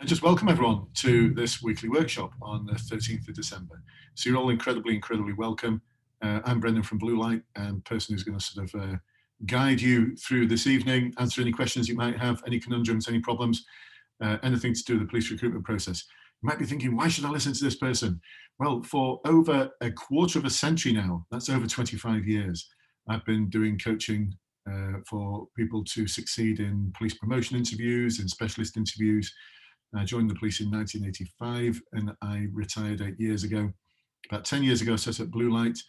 And just welcome everyone to this weekly workshop on the 13th of December. So you're all incredibly welcome. I'm Brendan from Bluelight, and the person who's going to sort of guide you through this evening, answer any questions you might have, any conundrums, any problems, anything to do with the police recruitment process. You might be thinking, why should I listen to this person? Well, for over a quarter of a century now, that's over 25 years, I've been doing coaching for people to succeed in police promotion interviews, in specialist interviews. I joined the police in 1985 and I retired 8 years ago. About 10 years ago, I set up Bluelight,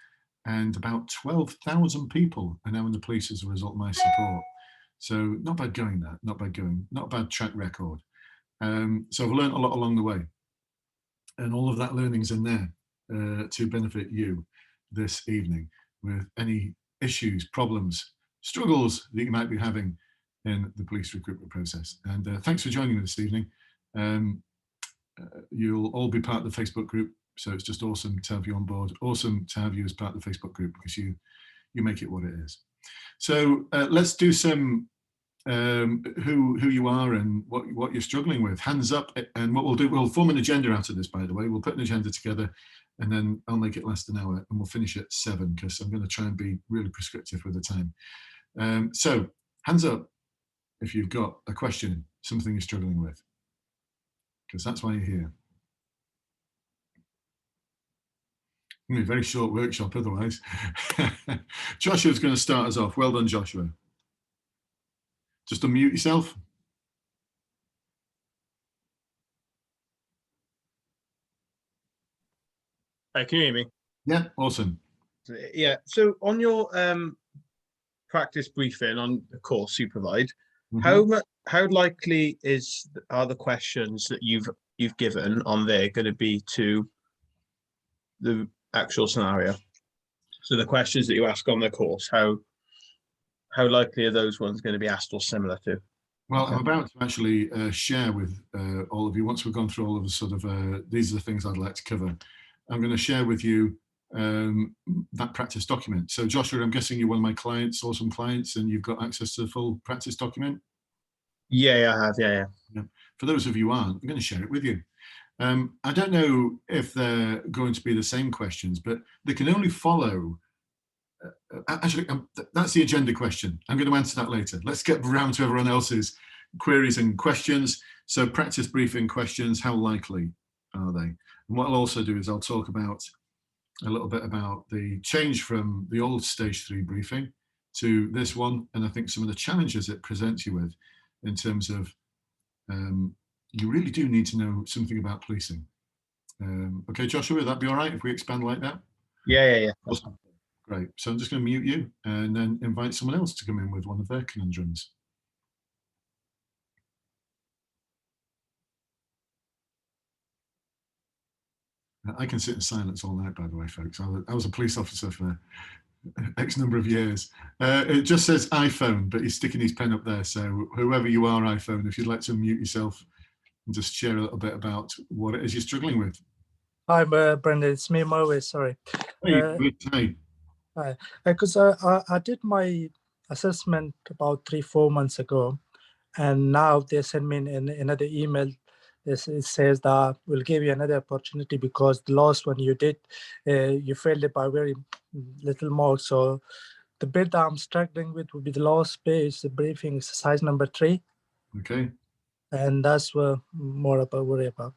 and about 12,000 people are now in the police as a result of my support. So not bad going, that, not bad going, not a bad track record. So I've learned a lot along the way, and all of that learning's in there to benefit you this evening with any issues, problems, struggles that you might be having in the police recruitment process. And thanks for joining me this evening. You'll all be part of the Facebook group, so it's just awesome to have you on board. Awesome to have you as part of the Facebook group, because you make it what it is. So let's do some who you are and what you're struggling with. Hands up, and what we'll do, we'll form an agenda out of this, by the way. We'll put an agenda together, and then I'll make it last an hour, and we'll finish at 7, because I'm going to try and be really prescriptive with the time. So hands up if you've got a question, something you're struggling with, because that's why you're here. It's going to be a very short workshop otherwise. Joshua's going to start us off. Well done, Joshua. Just unmute yourself. Can you hear me? Yeah, awesome. Yeah, so on your practice briefing on the course you provide, how likely are the questions that you've given on there going to be to the actual scenario? So the questions that you ask on the course, how likely are those ones going to be asked or similar to? Well, I'm about to actually share with all of you, once we've gone through all of the sort of, these are the things I'd like to cover. I'm going to share with you that practice document. So Joshua, I'm guessing you're one of my clients, awesome clients, and you've got access to the full practice document? Yeah, I have, yeah. For those of you who aren't, I'm going to share it with you. I don't know if they're going to be the same questions, but they can only follow. Actually, that's the agenda question. I'm going to answer that later. Let's get around to everyone else's queries and questions. So practice briefing questions, how likely are they? And what I'll also do is I'll talk about a little bit about the change from the old stage 3 briefing to this one, and I think some of the challenges it presents you with in terms of you really do need to know something about policing. Okay, Joshua, would that be all right if we expand like that? Yeah. Awesome. Great. So I'm just going to mute you and then invite someone else to come in with one of their conundrums. I can sit in silence all night, by the way, folks. I was a police officer for X number of years. It just says iPhone, but he's sticking his pen up there. So whoever you are, iPhone, if you'd like to unmute yourself and just share a little bit about what it is you're struggling with. Hi, Brendan. It's me, Moe. Sorry. Hey. Hi. Because I did my assessment about 3-4 months ago, and now they send me another email. It says that we'll give you another opportunity because the last one you did, you failed it by very little more. So the bit that I'm struggling with would be the last page, the briefing exercise number 3. Okay. And that's what more about worry about.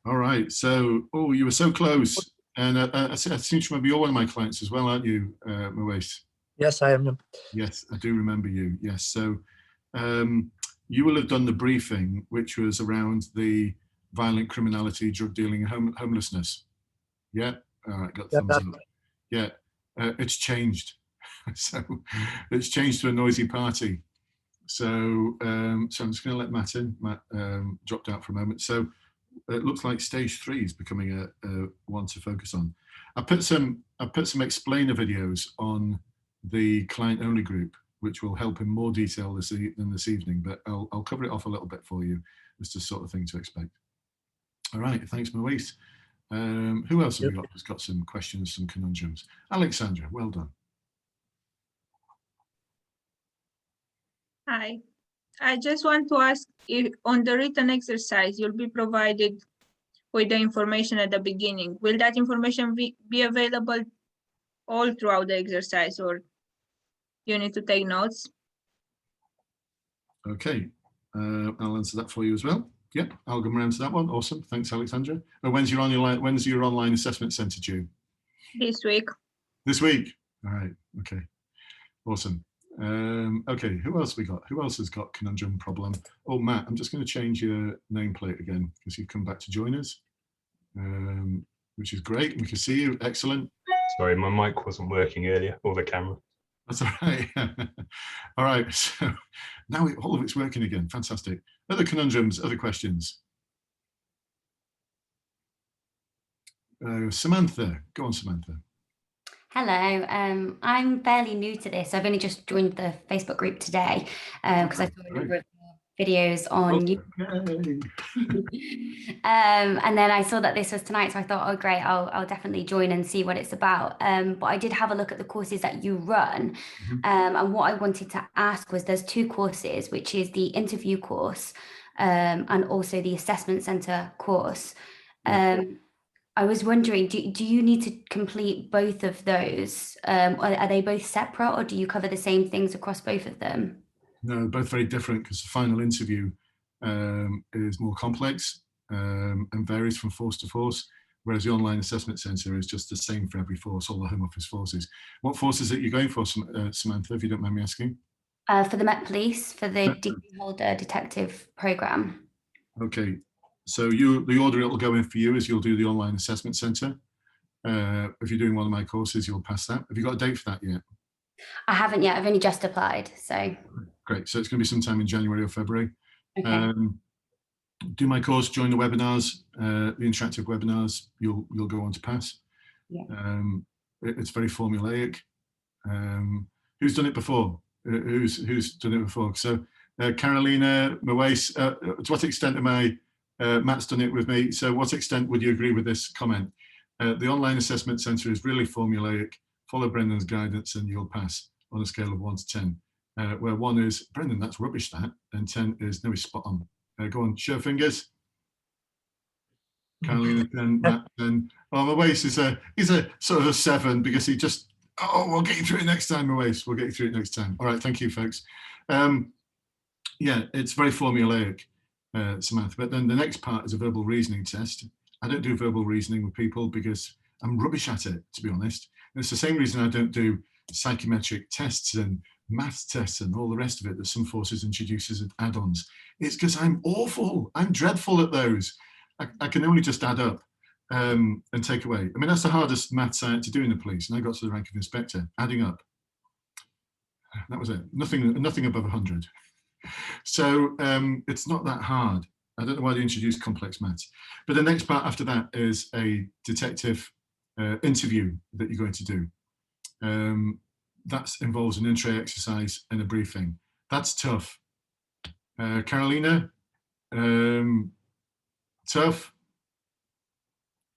All right. So, you were so close. And I seem to remember you're one of my clients as well, aren't you, Moise? Yes, I am. Yes, I do remember you. Yes. So you will have done the briefing, which was around the violent criminality, drug dealing, and homelessness. Yeah. All right. Got thumbs up. Yeah. It's changed. So it's changed to a noisy party. So, so I'm just going to let Matt in. Matt dropped out for a moment. So it looks like stage 3 is becoming a one to focus on. I put some explainer videos on the client only group, which will help in more detail than this evening, but I'll cover it off a little bit for you as to sort of thing to expect. All right, thanks, Moise. Who else have we got who's got some questions, some conundrums? Alexandra, well done. Hi. I just want to ask if on the written exercise, you'll be provided with the information at the beginning. Will that information be available all throughout the exercise, or you need to take notes? Okay, I'll answer that for you as well. Yep, I'll come around to that one. Awesome, thanks, Alexandra. When's your online assessment centre due? This week. This week. All right. Okay. Awesome. Okay. Who else we got? Who else has got conundrum problem? Oh, Matt, I'm just going to change your nameplate again because you've come back to join us, which is great. We can see you. Excellent. Sorry, my mic wasn't working earlier, or the camera. That's all right. All right. So now all of it's working again. Fantastic. Other conundrums, other questions? Samantha. Go on, Samantha. Hello, I'm fairly new to this. I've only just joined the Facebook group today because I saw a number of videos on YouTube. And then I saw that this was tonight, so I thought, oh great, I'll definitely join and see what it's about. But I did have a look at the courses that you run. And what I wanted to ask was there's two courses, which is the interview course and also the assessment center course. I was wondering, do you need to complete both of those? Are they both separate, or do you cover the same things across both of them? No, both very different, because the final interview is more complex and varies from force to force, whereas the online assessment centre is just the same for every force, all the Home Office forces. What forces are you going for, Samantha, if you don't mind me asking? For the Met Police, for the degree holder detective programme. Okay. So the order it will go in for you is you'll do the online assessment centre. If you're doing one of my courses, you'll pass that. Have you got a date for that yet? I haven't yet. I've only just applied. So great. So it's going to be sometime in January or February. Okay. Do my course, join the webinars, the interactive webinars. You'll go on to pass. Yeah. It's very formulaic. Who's done it before? Who's done it before? So Carolina, Mawais, to what extent am I? Matt's done it with me. So what extent would you agree with this comment? The online assessment centre is really formulaic. Follow Brendan's guidance and you'll pass on a scale of 1 to 10. Where 1 is, Brendan, that's rubbish that, and 10 is, no, he's spot on. Go on, show fingers. Carolina 10, Matt 10. Oh, Mawais he's a sort of a 7 because he just, we'll get you through it next time, Mawais. We'll get you through it next time. All right, thank you, folks. Yeah, it's very formulaic. Samantha, but then the next part is a verbal reasoning test. I don't do verbal reasoning with people because I'm rubbish at it, to be honest. And it's the same reason I don't do psychometric tests and math tests and all the rest of it that some forces introduces as add-ons. It's because I'm awful. I'm dreadful at those. I can only just add up and take away. I mean, that's the hardest math science to do in the police, and I got to the rank of inspector, adding up. That was it. Nothing above 100. So it's not that hard. I don't know why they introduced complex maths. But the next part after that is a detective interview that you're going to do. That involves an intro exercise and a briefing. That's tough. Carolina, tough?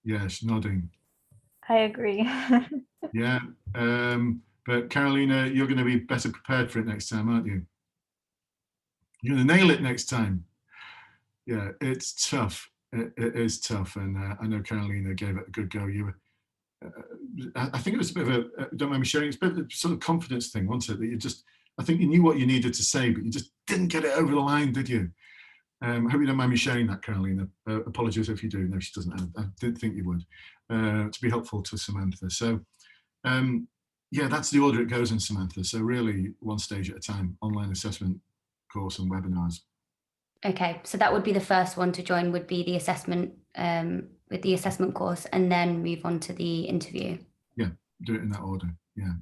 Yes, nodding. I agree. Yeah, but Carolina, you're going to be better prepared for it next time, aren't you? You're going to nail it next time. Yeah, it's tough. It is tough, and I know Carolina gave it a good go. You were, I think it was a bit of a, don't mind me sharing, it's a bit of a sort of confidence thing, wasn't it? That you just, I think you knew what you needed to say, but you just didn't get it over the line, did you? I hope you don't mind me sharing that, Carolina. Apologies if you do. No, she doesn't. I didn't think you would. To be helpful to Samantha. So, yeah, that's the order it goes in, Samantha. So really, one stage at a time, online assessment course and webinars. Okay, so that would be the first one to join, would be the assessment with the assessment course, and then move on to the interview. Yeah, do it in that order. Yeah.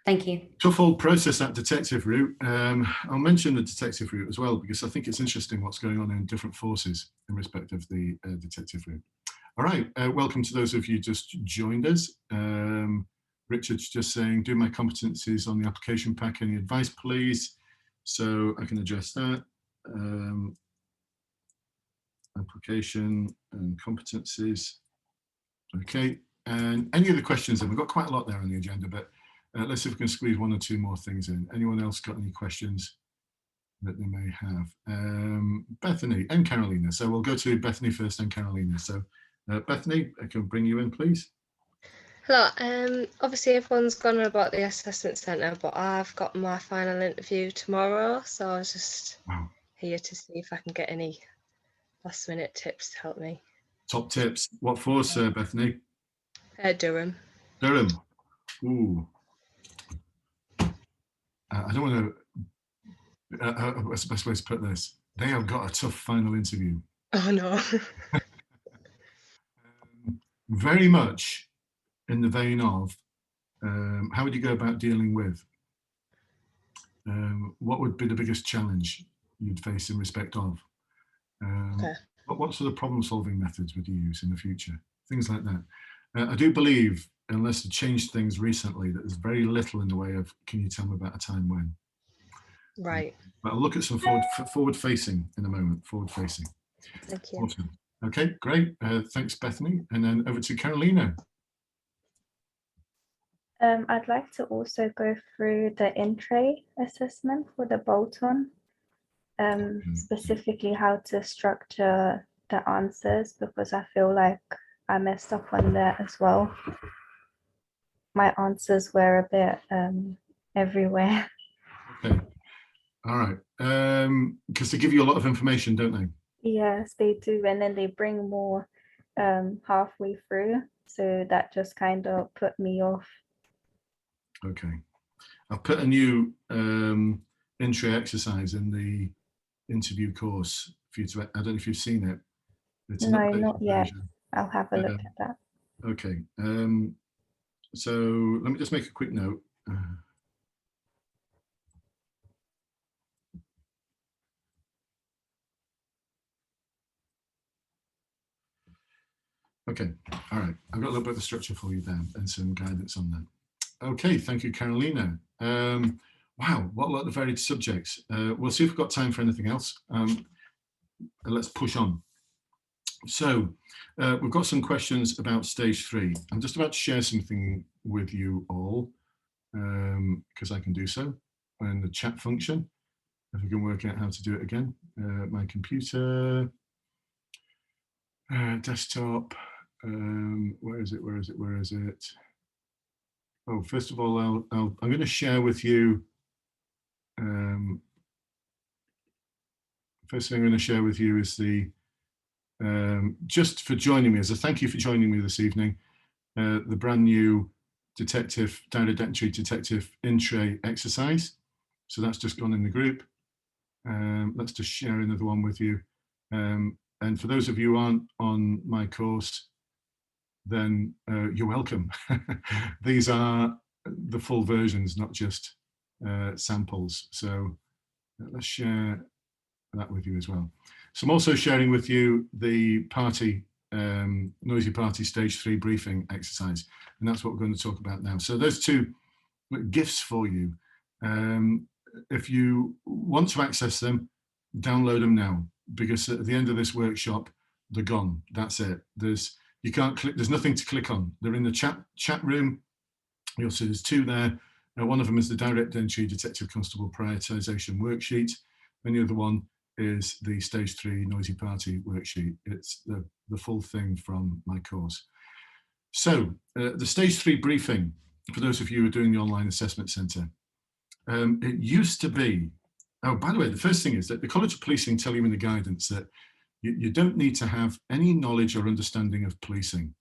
Thank you. Tough old process, that detective route. I'll mention the detective route as well, because I think it's interesting what's going on in different forces in respect of the detective route. All right, welcome to those of you just joined us. Richard's just saying, do my competencies on the application pack, any advice, please? So I can address that. Application and competencies. Okay, and any other questions? And we've got quite a lot there on the agenda, but Let's see if we can squeeze one or two more things in. Anyone else got any questions that they may have? Bethany and Carolina. So we'll go to Bethany first and Carolina. So Bethany, I can bring you in, please. Hello. Obviously everyone's gone about the assessment centre, but I've got my final interview tomorrow, so I was just here to see if I can get any last minute tips to help me. Top tips. What for, sir, Bethany? Durham. Durham. Ooh. I don't want to. What's the best way to put this? They have got a tough final interview. Oh no. Very much in the vein of how would you go about dealing with? What would be the biggest challenge you'd face in respect of? Okay. What sort of problem-solving methods would you use in the future? Things like that. I do believe, unless you changed things recently, that there's very little in the way of, can you tell me about a time when? Right. But I'll look at some forward-facing in a moment, forward-facing. Thank you. Awesome. Okay, great. Thanks, Bethany. And then over to Carolina. I'd like to also go through the in-tray assessment for the bolt-on, specifically how to structure the answers, because I feel like I messed up on that as well. My answers were a bit everywhere. Okay. All right. Because they give you a lot of information, don't they? Yes, they do. And then they bring more halfway through. So that just kind of put me off. Okay. I've put a new intro exercise in the interview course for you to, I don't know if you've seen it. It's an No, updated not yet. version. I'll have a look at that. Okay. So let me just make a quick note. Okay. All right. I've got a little bit of a structure for you there and some guidance on that. Okay. Thank you, Carolina. Wow. What a lot of varied subjects. We'll see if we've got time for anything else. Let's push on. So we've got some questions about stage 3. I'm just about to share something with you all because I can do so in the chat function. If we can work out how to do it again. My computer, desktop, where is it? Oh, first of all, I'm going to share with you. First thing I'm going to share with you is the just for joining me, as a thank you for joining me this evening, the brand new direct entry detective in-tray exercise. So that's just gone in the group. Let's just share another one with you. And for those of you who aren't on my course, then you're welcome. These are the full versions, not just samples. So let's share that with you as well. So I'm also sharing with you the noisy party stage 3 briefing exercise, and that's what we're going to talk about now. So those two gifts for you. If you want to access them, download them now, because at the end of this workshop, they're gone. That's it. You can't click. There's nothing to click on. They're in the chat room. You'll see there's 2 there. One of them is the direct entry detective constable prioritization worksheet, and the other one is the stage 3 noisy party worksheet. It's the full thing from my course. So the stage 3 briefing, for those of you who are doing the online assessment centre, it used to be, oh, by the way, the first thing is that the College of Policing tell you in the guidance that you don't need to have any knowledge or understanding of policing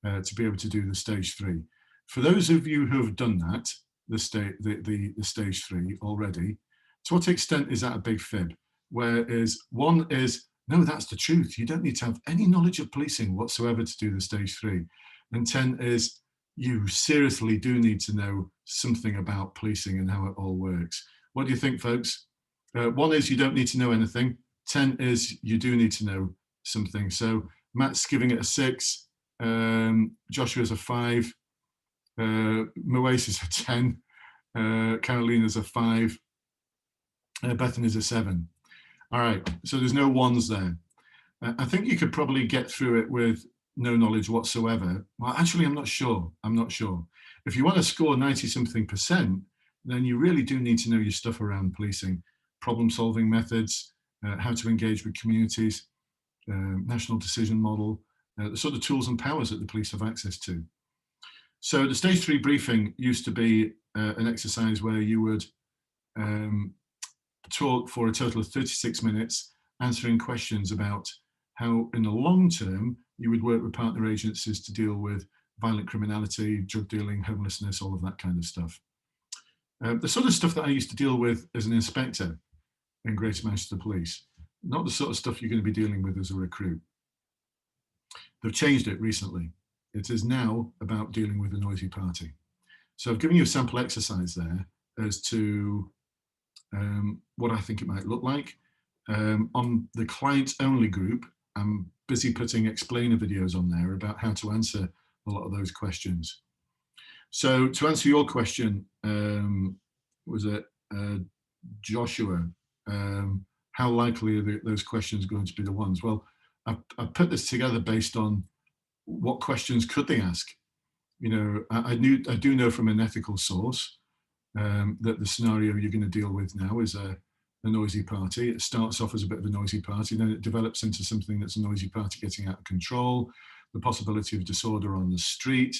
to be able to do the stage 3. For those of you who have done that, the stage 3 already, to what extent is that a big fib? Whereas 1 is, no, that's the truth. You don't need to have any knowledge of policing whatsoever to do the stage 3. And 10 is, you seriously do need to know something about policing and how it all works. What do you think, folks? 1 is you don't need to know anything. 10 is you do need to know something. So Matt's giving it a 6. Joshua's a 5. Moes is a 10. Carolina's a 5. Bethany's a 7. All right, so there's no 1s there. I think you could probably get through it with no knowledge whatsoever. Well, actually, I'm not sure. If you want to score 90-something%, then you really do need to know your stuff around policing, problem-solving methods, how to engage with communities, national decision model, the sort of tools and powers that the police have access to. So the stage 3 briefing used to be an exercise where you would talk for a total of 36 minutes, answering questions about how in the long term you would work with partner agencies to deal with violent criminality, drug dealing, homelessness, all of that kind of stuff. The sort of stuff that I used to deal with as an inspector in Greater Manchester Police, not the sort of stuff you're going to be dealing with as a recruit. They've changed it recently. It is now about dealing with a noisy party. So I've given you a sample exercise there as to what I think it might look like. On the client only group, I'm busy putting explainer videos on there about how to answer a lot of those questions. So to answer your question, was it Joshua, how likely are those questions going to be the ones? Well, I've put this together based on what questions could they ask. You know, I do know from an ethical source that the scenario you're going to deal with now is a noisy party. It starts off as a bit of a noisy party, then it develops into something that's a noisy party getting out of control, the possibility of disorder on the street,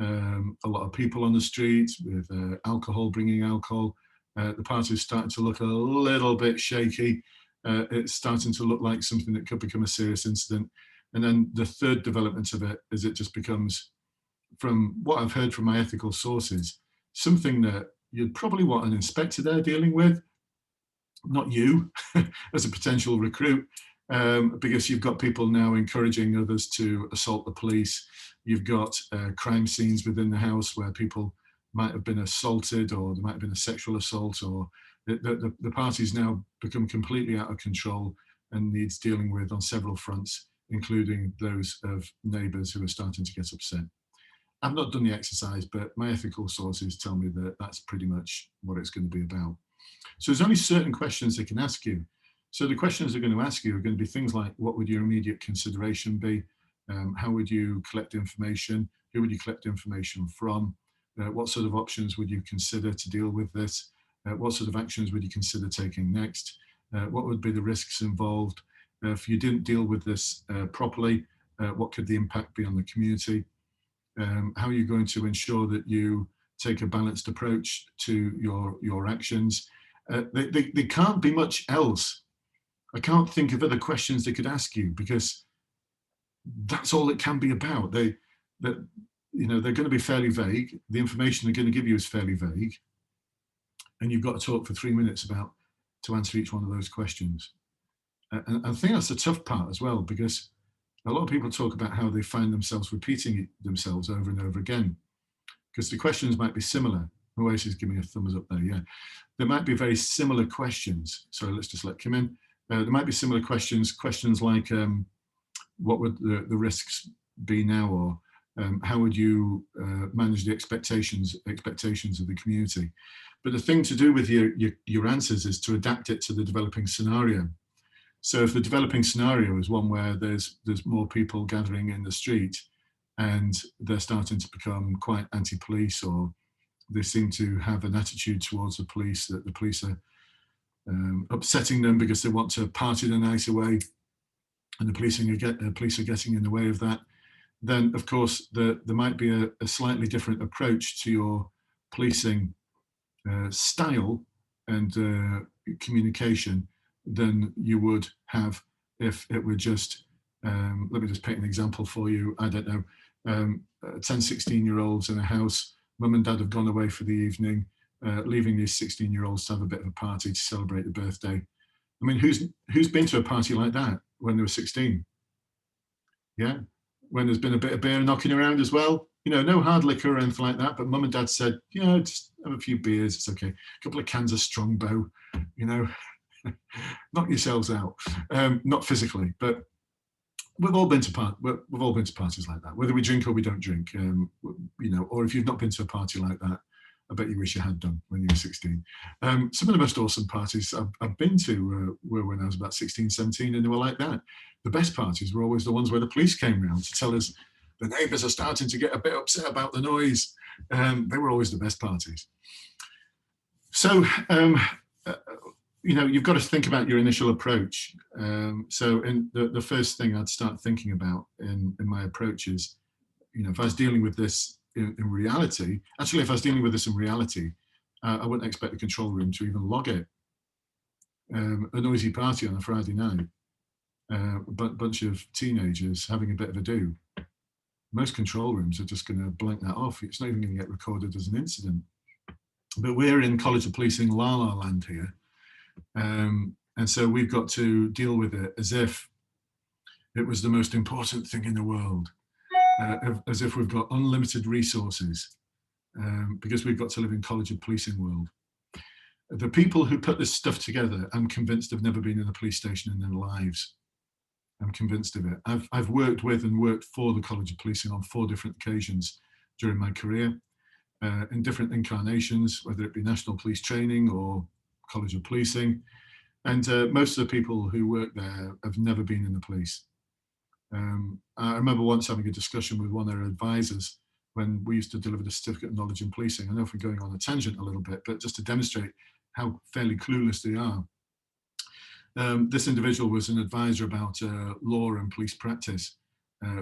a lot of people on the street with alcohol, bringing alcohol. The party is starting to look a little bit shaky. It's starting to look like something that could become a serious incident. And then the third development of it is it just becomes, from what I've heard from my ethical sources, something that you'd probably want an inspector there dealing with, not you as a potential recruit, because you've got people now encouraging others to assault the police. You've got crime scenes within the house where people might have been assaulted, or there might have been a sexual assault, or the party's now become completely out of control and needs dealing with on several fronts, including those of neighbours who are starting to get upset. I've not done the exercise, but my ethical sources tell me that that's pretty much what it's going to be about. So there's only certain questions they can ask you. So the questions they're going to ask you are going to be things like, what would your immediate consideration be? How would you collect information? Who would you collect information from? What sort of options would you consider to deal with this? What sort of actions would you consider taking next? What would be the risks involved? If you didn't deal with this properly, what could the impact be on the community? How are you going to ensure that you take a balanced approach to your actions? They can't be much else. I can't think of other questions they could ask you, because that's all it can be about. They're going to be fairly vague. The information they're going to give you is fairly vague, and you've got to talk for 3 minutes to answer each one of those questions. And I think that's the tough part as well, because a lot of people talk about how they find themselves repeating themselves over and over again, because the questions might be similar. Oasis, give me a thumbs up there. Yeah, there might be very similar questions. Sorry, let's just let Kim in. There might be similar questions like, what would the risks be now, or how would you manage the expectations of the community? But the thing to do with your answers is to adapt it to the developing scenario. So if the developing scenario is one where there's more people gathering in the street and they're starting to become quite anti-police, or they seem to have an attitude towards the police that the police are upsetting them because they want to party the night away, and the police are getting in the way of that, then of course there might be a slightly different approach to your policing style and communication than you would have if it were just, let me just paint an example for you. I don't know, 10, 16-year-olds in a house, mum and dad have gone away for the evening, leaving these 16-year-olds to have a bit of a party to celebrate the birthday. I mean, who's been to a party like that when they were 16? Yeah, when there's been a bit of beer knocking around as well. You know, no hard liquor or anything like that, but mum and dad said, yeah, just have a few beers, it's okay. A couple of cans of Strongbow, you know, knock yourselves out. Not physically, but we've all been to parties like that, whether we drink or we don't drink. You know, or if you've not been to a party like that, I bet you wish you had done when you were 16. Some of the most awesome parties I've been to were when I was about 16, 17, and they were like that. The best parties were always the ones where the police came round to tell us the neighbours are starting to get a bit upset about the noise. They were always the best parties. So, you know, you've got to think about your initial approach. So in the first thing I'd start thinking about in my approach is, you know, if I was dealing with this in reality, actually, if I was dealing with this in reality, I wouldn't expect the control room to even log it. A noisy party on a Friday night, a bunch of teenagers having a bit of a do. Most control rooms are just going to blank that off. It's not even going to get recorded as an incident. But we're in College of Policing La La Land here. And so we've got to deal with it as if it was the most important thing in the world, as if we've got unlimited resources, because we've got to live in College of Policing world. The people who put this stuff together, I'm convinced, have never been in a police station in their lives. I'm convinced of it. I've worked with and worked for the College of Policing on 4 different occasions during my career, in different incarnations, whether it be National Police Training or College of Policing. And most of the people who work there have never been in the police. I remember once having a discussion with one of their advisors when we used to deliver the certificate of knowledge in policing. I know if we're going on a tangent a little bit, but just to demonstrate how fairly clueless they are. This individual was an advisor about law and police practice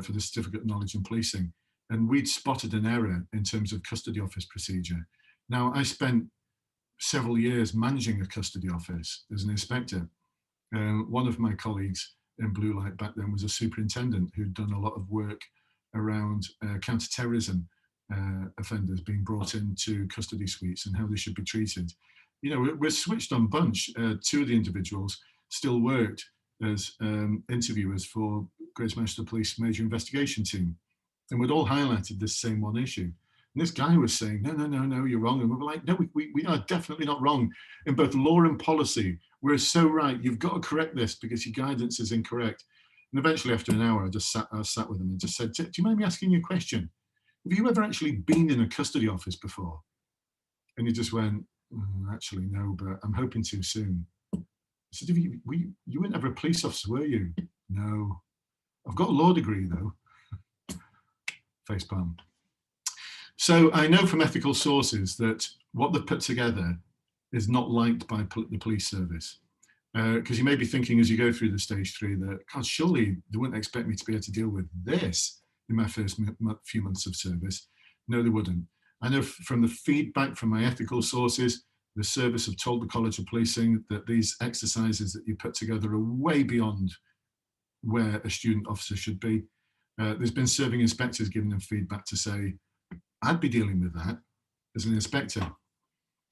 for the certificate of knowledge in policing. And we'd spotted an error in terms of custody office procedure. Now, I spent several years managing a custody office as an inspector. One of my colleagues in Bluelight back then was a superintendent who'd done a lot of work around counter-terrorism offenders being brought into custody suites and how they should be treated. You know, we're switched on bunch. 2 of the individuals still worked as interviewers for Greater Manchester Police Major Investigation Team. And we'd all highlighted this same one issue. And this guy was saying, no, you're wrong. And we were like, no, we are definitely not wrong. In both law and policy, we're so right. You've got to correct this because your guidance is incorrect. And eventually, after an hour, I sat with him and just said, do you mind me asking you a question? Have you ever actually been in a custody office before? And he just went, actually, no, but I'm hoping to soon. I said, you weren't ever a police officer, were you? No. I've got a law degree, though. Facepalm. So I know from ethical sources that what they've put together is not liked by the police service. Because you may be thinking as you go through the stage 3 that, God, surely they wouldn't expect me to be able to deal with this in my first few months of service. No, they wouldn't. I know from the feedback from my ethical sources, the service have told the College of Policing that these exercises that you put together are way beyond where a student officer should be. There's been serving inspectors giving them feedback to say, I'd be dealing with that as an inspector.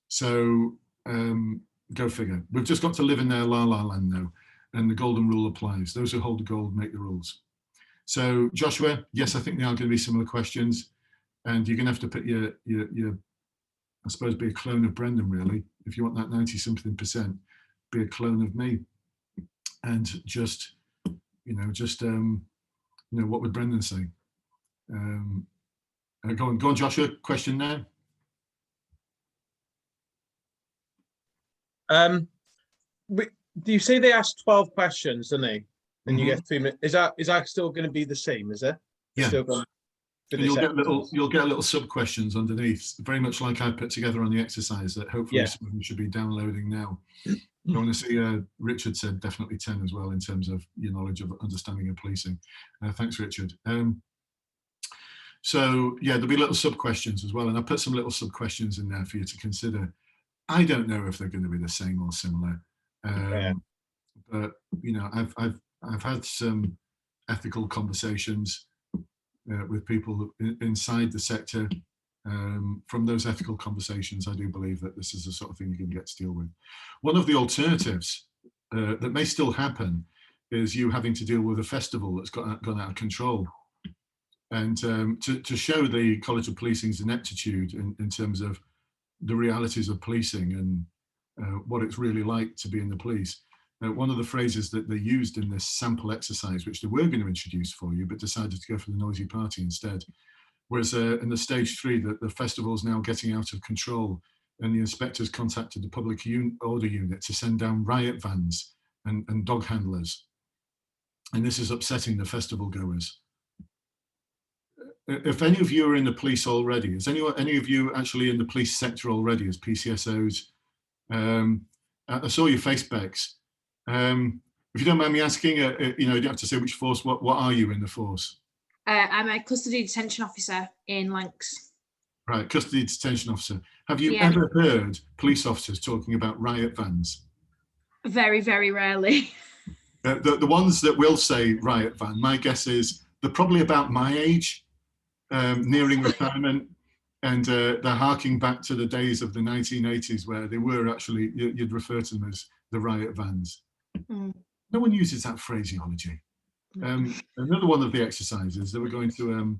So go figure. We've just got to live in their La La Land now, and the golden rule applies. Those who hold the gold make the rules. So Joshua, yes, I think there are going to be similar questions, and you're going to have to put your I suppose, be a clone of Brendan, really. If you want that 90-something%, be a clone of me, and just what would Brendan say? Go on, Joshua. Question now. Do you say they asked 12 questions, don't they? And you get 3 minutes. Is that still going to be the same? Is it? Yeah. You'll get little sub questions underneath, very much like I put together on the exercise that hopefully someone should be downloading now. I want to see Richard said definitely 10 as well in terms of your knowledge of understanding of policing. Thanks, Richard. So yeah, there'll be little sub questions as well, and I put some little sub questions in there for you to consider. I don't know if they're going to be the same or similar, but you know, I've had some ethical conversations with people inside the sector. From those ethical conversations, I do believe that this is the sort of thing you're going to get to deal with. One of the alternatives that may still happen is you having to deal with a festival that's gone out of control. And to show the College of Policing's ineptitude in terms of the realities of policing and what it's really like to be in the police, one of the phrases that they used in this sample exercise, which they were going to introduce for you, but decided to go for the noisy party instead, was in the stage 3 that the festival is now getting out of control, and the inspectors contacted the public order unit to send down riot vans and dog handlers. And this is upsetting the festival goers. if any of you are in the police already, is any of you actually in the police sector already as PCSOs? I saw your face specs. If you don't mind me asking, you know, you don't have to say which force. What are you in the force? I'm a custody detention officer in Lancs. Right, custody detention officer. Have you ever heard police officers talking about riot vans? Very, very rarely. The ones that will say riot van, my guess is they're probably about my age, nearing retirement, and they're harking back to the days of the 1980s where they were actually, you'd refer to them as the riot vans. Mm. No one uses that phraseology. Another one of the exercises, they were going to,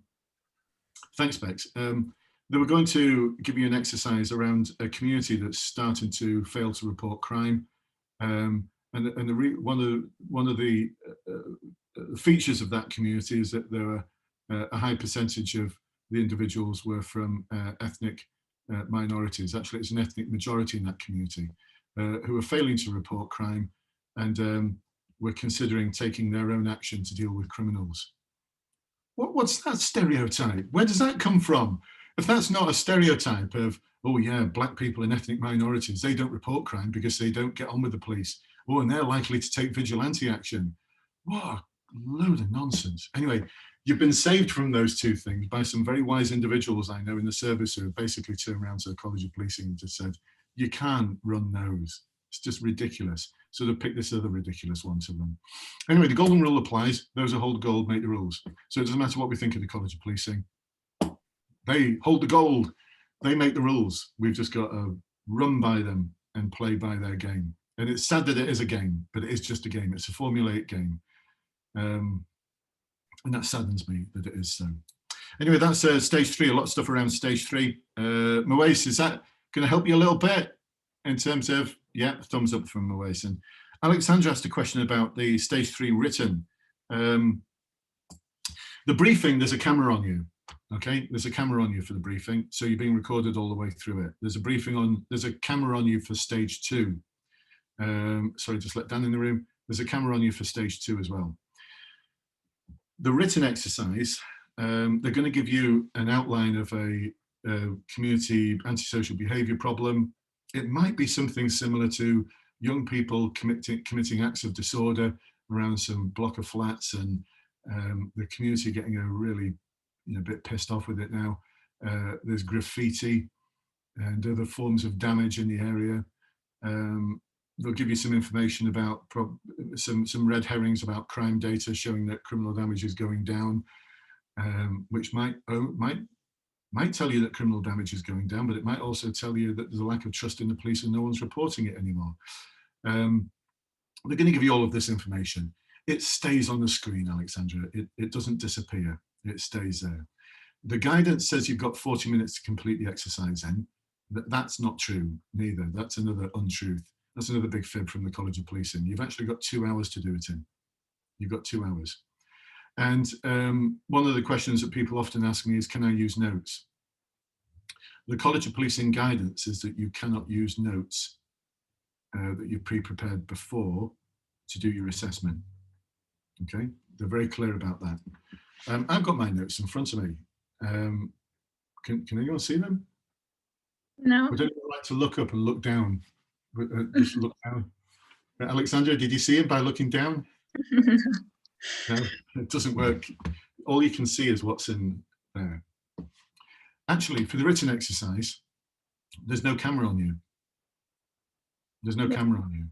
thanks Bex, they were going to give you an exercise around a community that's starting to fail to report crime. And one of the features of that community is that there are a high percentage of the individuals were from ethnic minorities. Actually, it's an ethnic majority in that community who are failing to report crime, and we're considering taking their own action to deal with criminals. What's that stereotype? Where does that come from? If that's not a stereotype of, oh yeah, black people and ethnic minorities, they don't report crime because they don't get on with the police. Oh, and they're likely to take vigilante action. What a load of nonsense. Anyway, you've been saved from those two things by some very wise individuals I know in the service who have basically turned around to the College of Policing and just said, you can't run those. It's just ridiculous. So they picked this other ridiculous one to run. Anyway, the golden rule applies. Those who hold gold make the rules. So it doesn't matter what we think of the College of Policing. They hold the gold. They make the rules. We've just got to run by them and play by their game. And it's sad that it is a game, but it is just a game. It's a formulaic game. And that saddens me that it is so. Anyway, that's stage 3, a lot of stuff around stage 3. Moise, is that going to help you a little bit in terms of, yeah, thumbs up from Moise. And Alexandra asked a question about the stage 3 written. The briefing, there's a camera on you. Okay, there's a camera on you for the briefing, so you're being recorded all the way through it. There's a camera on you for stage 2. Sorry, just let Dan in the room. There's a camera on you for stage 2 as well. The written exercise, they're going to give you an outline of a community antisocial behaviour problem. It might be something similar to young people committing acts of disorder around some block of flats, and the community getting a really a bit pissed off with it now. There's graffiti and other forms of damage in the area. They'll give you some information about some red herrings about crime data showing that criminal damage is going down, which might tell you that criminal damage is going down, but it might also tell you that there's a lack of trust in the police and no one's reporting it anymore. They're going to give you all of this information. It stays on the screen, Alexandra. It doesn't disappear. It stays there. The guidance says you've got 40 minutes to complete the exercise in. That's not true, neither. That's another untruth. That's another big fib from the College of Policing. You've actually got 2 hours to do it in. You've got 2 hours. And one of the questions that people often ask me is, can I use notes? The College of Policing guidance is that you cannot use notes that you've pre-prepared before to do your assessment. Okay, they're very clear about that. I've got my notes in front of me. Can anyone see them? No. Would anyone like to look up and look down? Just look down. Alexandra, did you see it by looking down? No, it doesn't work. All you can see is what's in there. Actually, for the written exercise, there's no camera on you. There's no camera on you.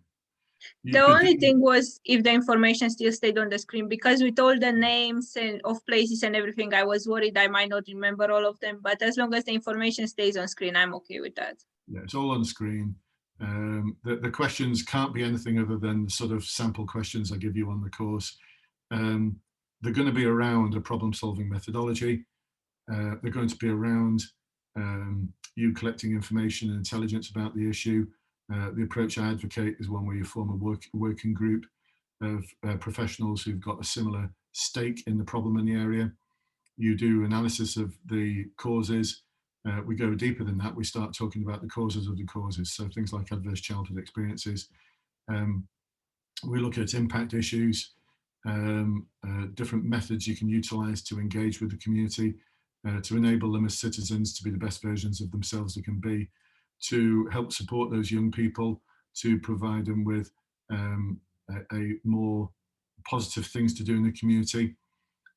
The only thing was if the information still stayed on the screen, because with all the names and of places and everything, I was worried I might not remember all of them. But as long as the information stays on screen, I'm okay with that. Yeah, it's all on screen. The questions can't be anything other than the sort of sample questions I give you on the course. They're going to be around a problem-solving methodology. They're going to be around you collecting information and intelligence about the issue. The approach I advocate is one where you form a working group of professionals who've got a similar stake in the problem in the area. You do analysis of the causes. We go deeper than that. We start talking about the causes of the causes. So things like adverse childhood experiences. We look at impact issues, different methods you can utilize to engage with the community. to enable them as citizens to be the best versions of themselves they can be, to help support those young people, to provide them with a more positive things to do in the community,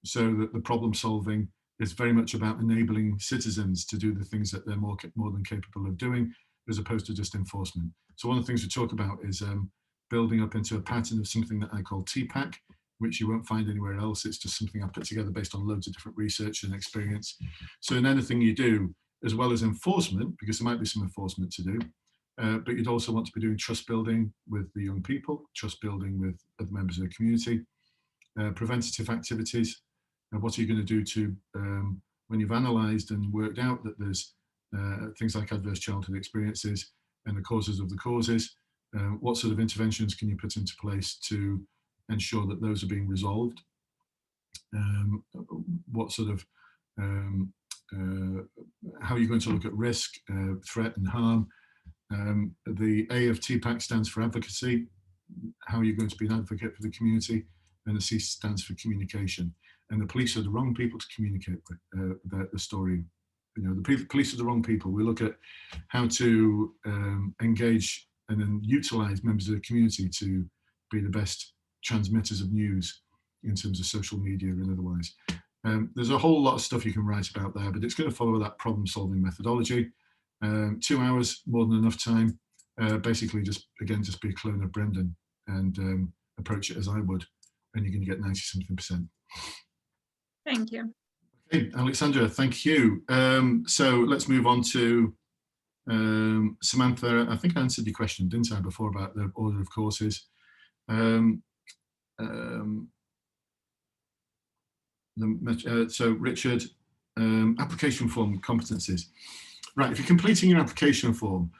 so that the problem solving is very much about enabling citizens to do the things that they're more than capable of doing, as opposed to just enforcement. So one of the things we talk about is building up into a pattern of something that I call TPAC, which you won't find anywhere else. It's just something I put together based on loads of different research and experience. So in anything you do, as well as enforcement, because there might be some enforcement to do, but you'd also want to be doing trust building with the young people, trust building with other members of the community, preventative activities. What are you going to do to, when you've analysed and worked out that there's things like adverse childhood experiences and the causes of the causes, what sort of interventions can you put into place to ensure that those are being resolved? What sort of, how are you going to look at risk, threat and harm? The A of TPAC stands for advocacy. How are you going to be an advocate for the community? And the C stands for communication. And the police are the wrong people to communicate with the story. You know, the police are the wrong people. We look at how to engage and then utilise members of the community to be the best transmitters of news in terms of social media and otherwise. There's a whole lot of stuff you can write about there, but it's going to follow that problem-solving methodology. 2 hours, more than enough time. Basically, just be a clone of Brendan and approach it as I would, and you're going to get 90-something%. Thank you. Okay, Alexandra, thank you. So let's move on to Samantha. I think I answered your question, didn't I, before about the order of courses. So Richard, application form competencies. Right, if you're completing your application form,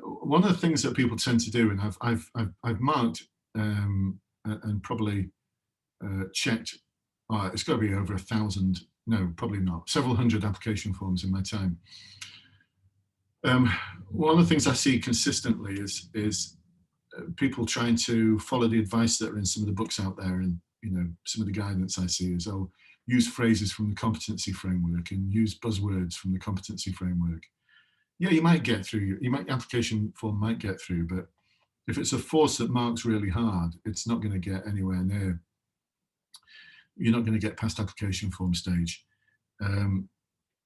one of the things that people tend to do, and I've marked and probably checked, it's got to be over 1,000, no, probably not, several hundred application forms in my time. One of the things I see consistently is people trying to follow the advice that are in some of the books out there, and you know, some of the guidance I see is, oh, use phrases from the competency framework and use buzzwords from the competency framework. Yeah, you might get through, application form might get through, but if it's a force that marks really hard, it's not going to get anywhere near. You're not going to get past application form stage.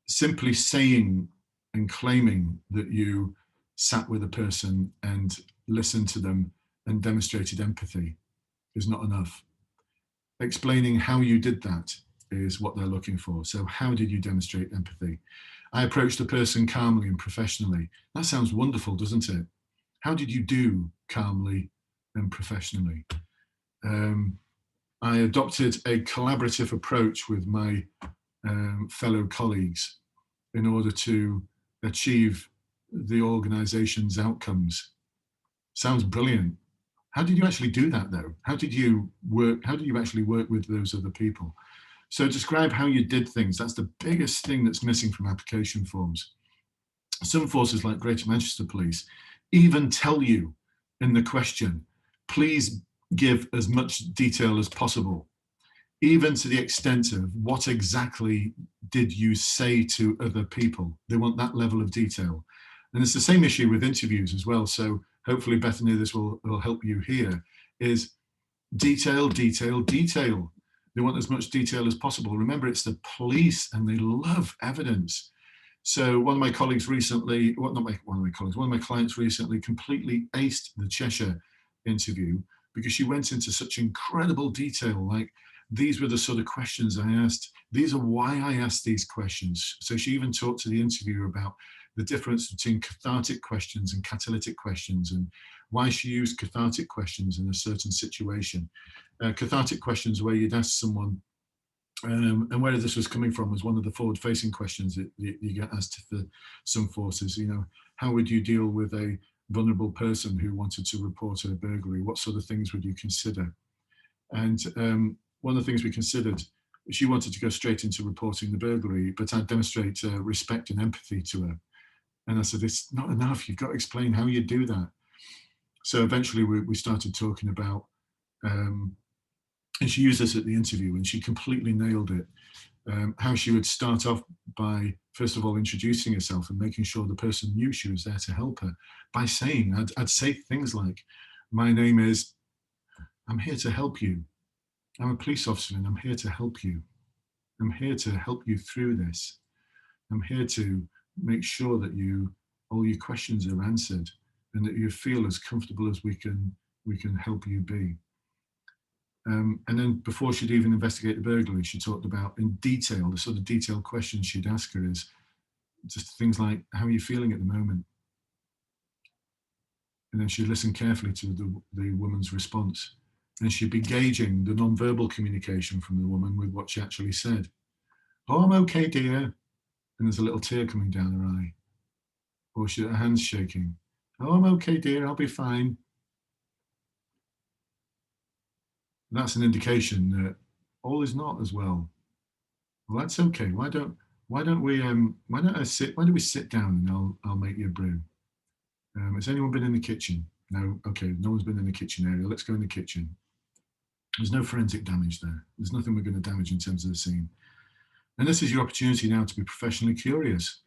Simply saying and claiming that you sat with a person and listened to them and demonstrated empathy is not enough. Explaining how you did that is what they're looking for. So how did you demonstrate empathy? I approached the person calmly and professionally. That sounds wonderful, doesn't it? How did you do calmly and professionally? I adopted a collaborative approach with my fellow colleagues in order to achieve the organization's outcomes. Sounds brilliant. How did you actually do that though? How did you actually work with those other people? So describe how you did things. That's the biggest thing that's missing from application forms. Some forces like Greater Manchester Police even tell you in the question, please give as much detail as possible, even to the extent of what exactly did you say to other people. They want that level of detail. And it's the same issue with interviews as well. So hopefully, Bethany, this will help you here, is detail, detail, detail. They want as much detail as possible. Remember, it's the police and they love evidence. So one of my colleagues recently, one of my clients recently completely aced the Cheshire interview because she went into such incredible detail. Like, these were the sort of questions I asked. These are why I asked these questions. So she even talked to the interviewer about the difference between cathartic questions and catalytic questions, and why she used cathartic questions in a certain situation. Cathartic questions where you'd ask someone, and where this was coming from was one of the forward-facing questions that you get asked for some forces. You know, how would you deal with a vulnerable person who wanted to report a burglary? What sort of things would you consider? And one of the things we considered, she wanted to go straight into reporting the burglary, but I'd demonstrate respect and empathy to her. And I said, it's not enough. You've got to explain how you do that. So eventually we started talking about, and she used this at the interview and she completely nailed it. how she would start off by, first of all, introducing herself and making sure the person knew she was there to help her by saying, I'd say things like, my name is, I'm here to help you. I'm a police officer and I'm here to help you. I'm here to help you through this. I'm here to make sure that all your questions are answered and that you feel as comfortable as we can help you be. And then before she'd even investigate the burglary, she talked about in detail, the sort of detailed questions she'd ask her is just things like, how are you feeling at the moment? And then she'd listen carefully to the woman's response. And she'd be gauging the non-verbal communication from the woman with what she actually said. Oh, I'm okay, dear. And there's a little tear coming down her eye. Or her hands shaking. Oh, I'm okay, dear, I'll be fine. That's an indication that all is not as well. Well, that's okay. Why don't we sit down and I'll make you a brew. Has anyone been in the kitchen? No. Okay, no one's been in the kitchen area. Let's go in the kitchen. There's no forensic damage there. There's nothing we're going to damage in terms of the scene. And this is your opportunity now to be professionally curious.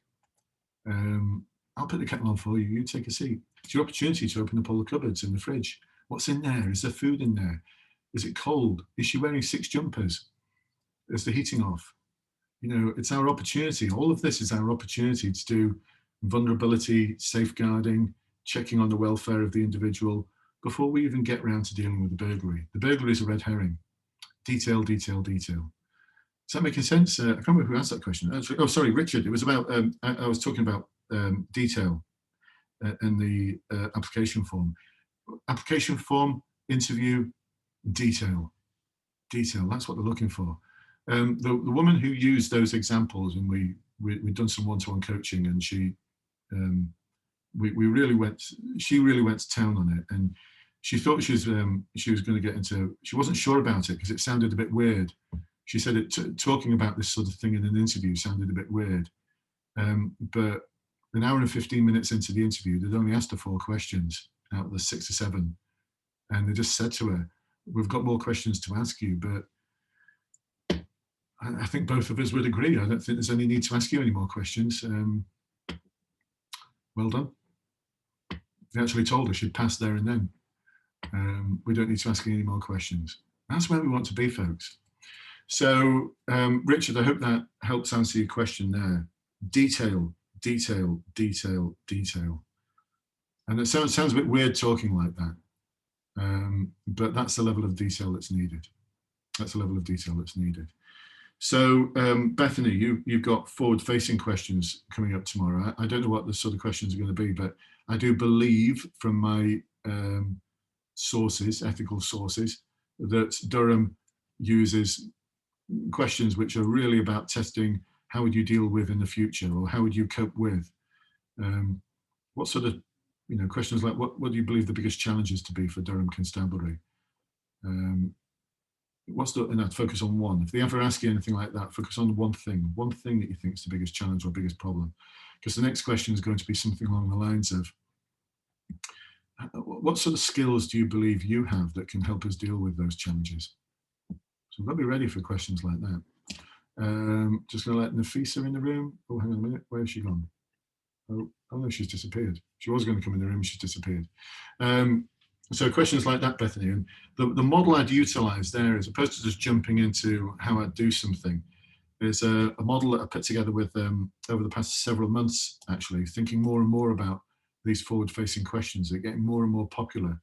I'll put the kettle on for you. You take a seat. It's your opportunity to open up all the cupboards in the fridge. What's in there? Is there food in there? Is it cold? Is she wearing 6 jumpers? Is the heating off? You know, it's our opportunity. All of this is our opportunity to do vulnerability, safeguarding, checking on the welfare of the individual before we even get round to dealing with the burglary. The burglary is a red herring. Detail, detail, detail. Is that making sense? I can't remember who asked that question. Oh, sorry, Richard. It was about, I was talking about detail in the application form. Application form, interview, detail. Detail, that's what they're looking for. The woman who used those examples, and we'd done some one-to-one coaching, and she really went to town on it, and she thought she was going to get into, she wasn't sure about it because it sounded a bit weird. She said talking about this sort of thing in an interview sounded a bit weird, but an hour and 15 minutes into the interview, they'd only asked her 4 questions out of the 6 or 7, and they just said to her, we've got more questions to ask you, but I think both of us would agree. I don't think there's any need to ask you any more questions. Well done. They actually told her she'd passed there and then. We don't need to ask any more questions. That's where we want to be, folks. So, Richard, I hope that helps answer your question there. Detail, detail, detail, detail. And it sounds a bit weird talking like that, but that's the level of detail that's needed. That's the level of detail that's needed. So, Bethany, you've got forward-facing questions coming up tomorrow. I don't know what the sort of questions are going to be, but I do believe from my sources, ethical sources, that Durham uses questions which are really about testing how would you deal with in the future, or how would you cope with. What sort of, questions like what do you believe the biggest challenges to be for Durham Constabulary? And I'd focus on one. If they ever ask you anything like that, focus on one thing that you think is the biggest challenge or biggest problem. Because the next question is going to be something along the lines of, what sort of skills do you believe you have that can help us deal with those challenges? So we've got to be ready for questions like that. Just going to let Nafisa in the room. Oh, hang on a minute. Where has she gone? Oh no, she's disappeared. She was going to come in the room, she's disappeared. So questions like that, Bethany, and the model I'd utilize there, as opposed to just jumping into how I'd do something, is a model that I put together with over the past several months, actually, thinking more and more about these forward-facing questions. They're getting more and more popular.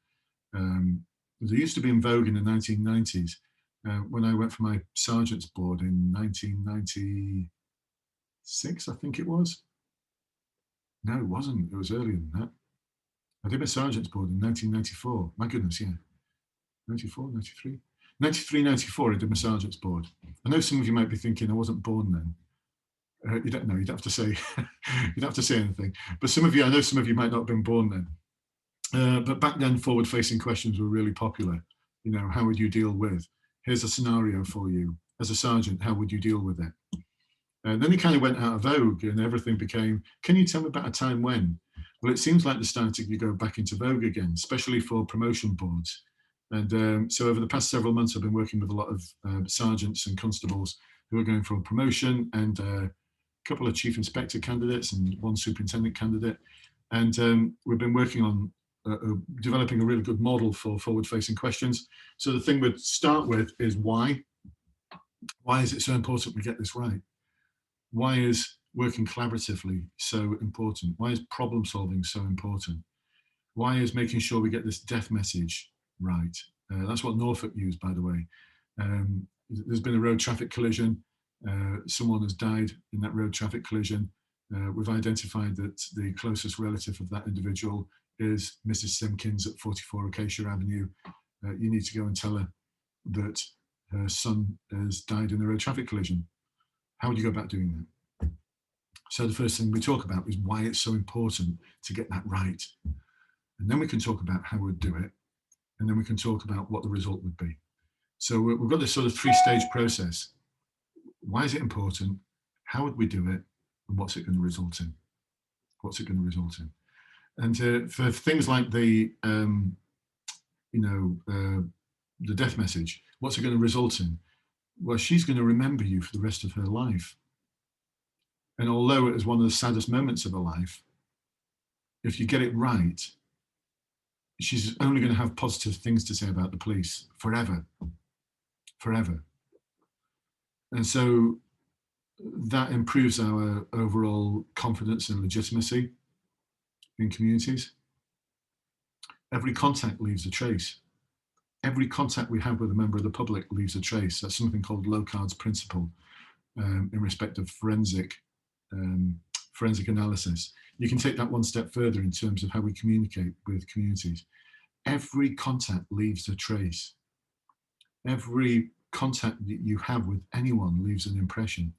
They used to be in vogue in the 1990s. When I went for my sergeant's board in 1996, I think it was. No, it wasn't. It was earlier than that. I did my sergeant's board in 1994. My goodness, yeah. 94, 93? 93, 94, I did my sergeant's board. I know some of you might be thinking I wasn't born then. You don't know, you don't have to say you don't have to say anything. But I know some of you might not have been born then. But back then, forward-facing questions were really popular. How would you deal with? Here's a scenario for you. As a sergeant, how would you deal with it? And then it kind of went out of vogue and everything became, can you tell me about a time when? Well, it seems like they're starting to go back into vogue again, especially for promotion boards. And so over the past several months, I've been working with a lot of sergeants and constables who are going for a promotion, and a couple of chief inspector candidates and one superintendent candidate. And we've been working on developing a really good model for forward-facing questions. So the thing we'd start with is why. Why is it so important we get this right? Why is working collaboratively so important? Why is problem solving so important? Why is making sure we get this death message right? That's what Norfolk used, by the way. There's been a road traffic collision. Someone has died in that road traffic collision. We've identified that the closest relative of that individual is Mrs. Simpkins at 44 Acacia Avenue. You need to go and tell her that her son has died in the road traffic collision. How would you go about doing that? So the first thing we talk about is why it's so important to get that right. And then we can talk about how we'd do it. And then we can talk about what the result would be. So we've got this sort of three-stage process. Why is it important? How would we do it? And what's it going to result in? What's it going to result in? And for things like the, the death message, what's it going to result in? Well, she's going to remember you for the rest of her life. And although it was one of the saddest moments of her life, if you get it right, she's only going to have positive things to say about the police forever, forever. And so that improves our overall confidence and legitimacy in communities. Every contact leaves a trace. Every contact we have with a member of the public leaves a trace. That's something called Locard's principle in respect of forensic analysis. You can take that one step further in terms of how we communicate with communities. Every contact leaves a trace. Every contact that you have with anyone leaves an impression.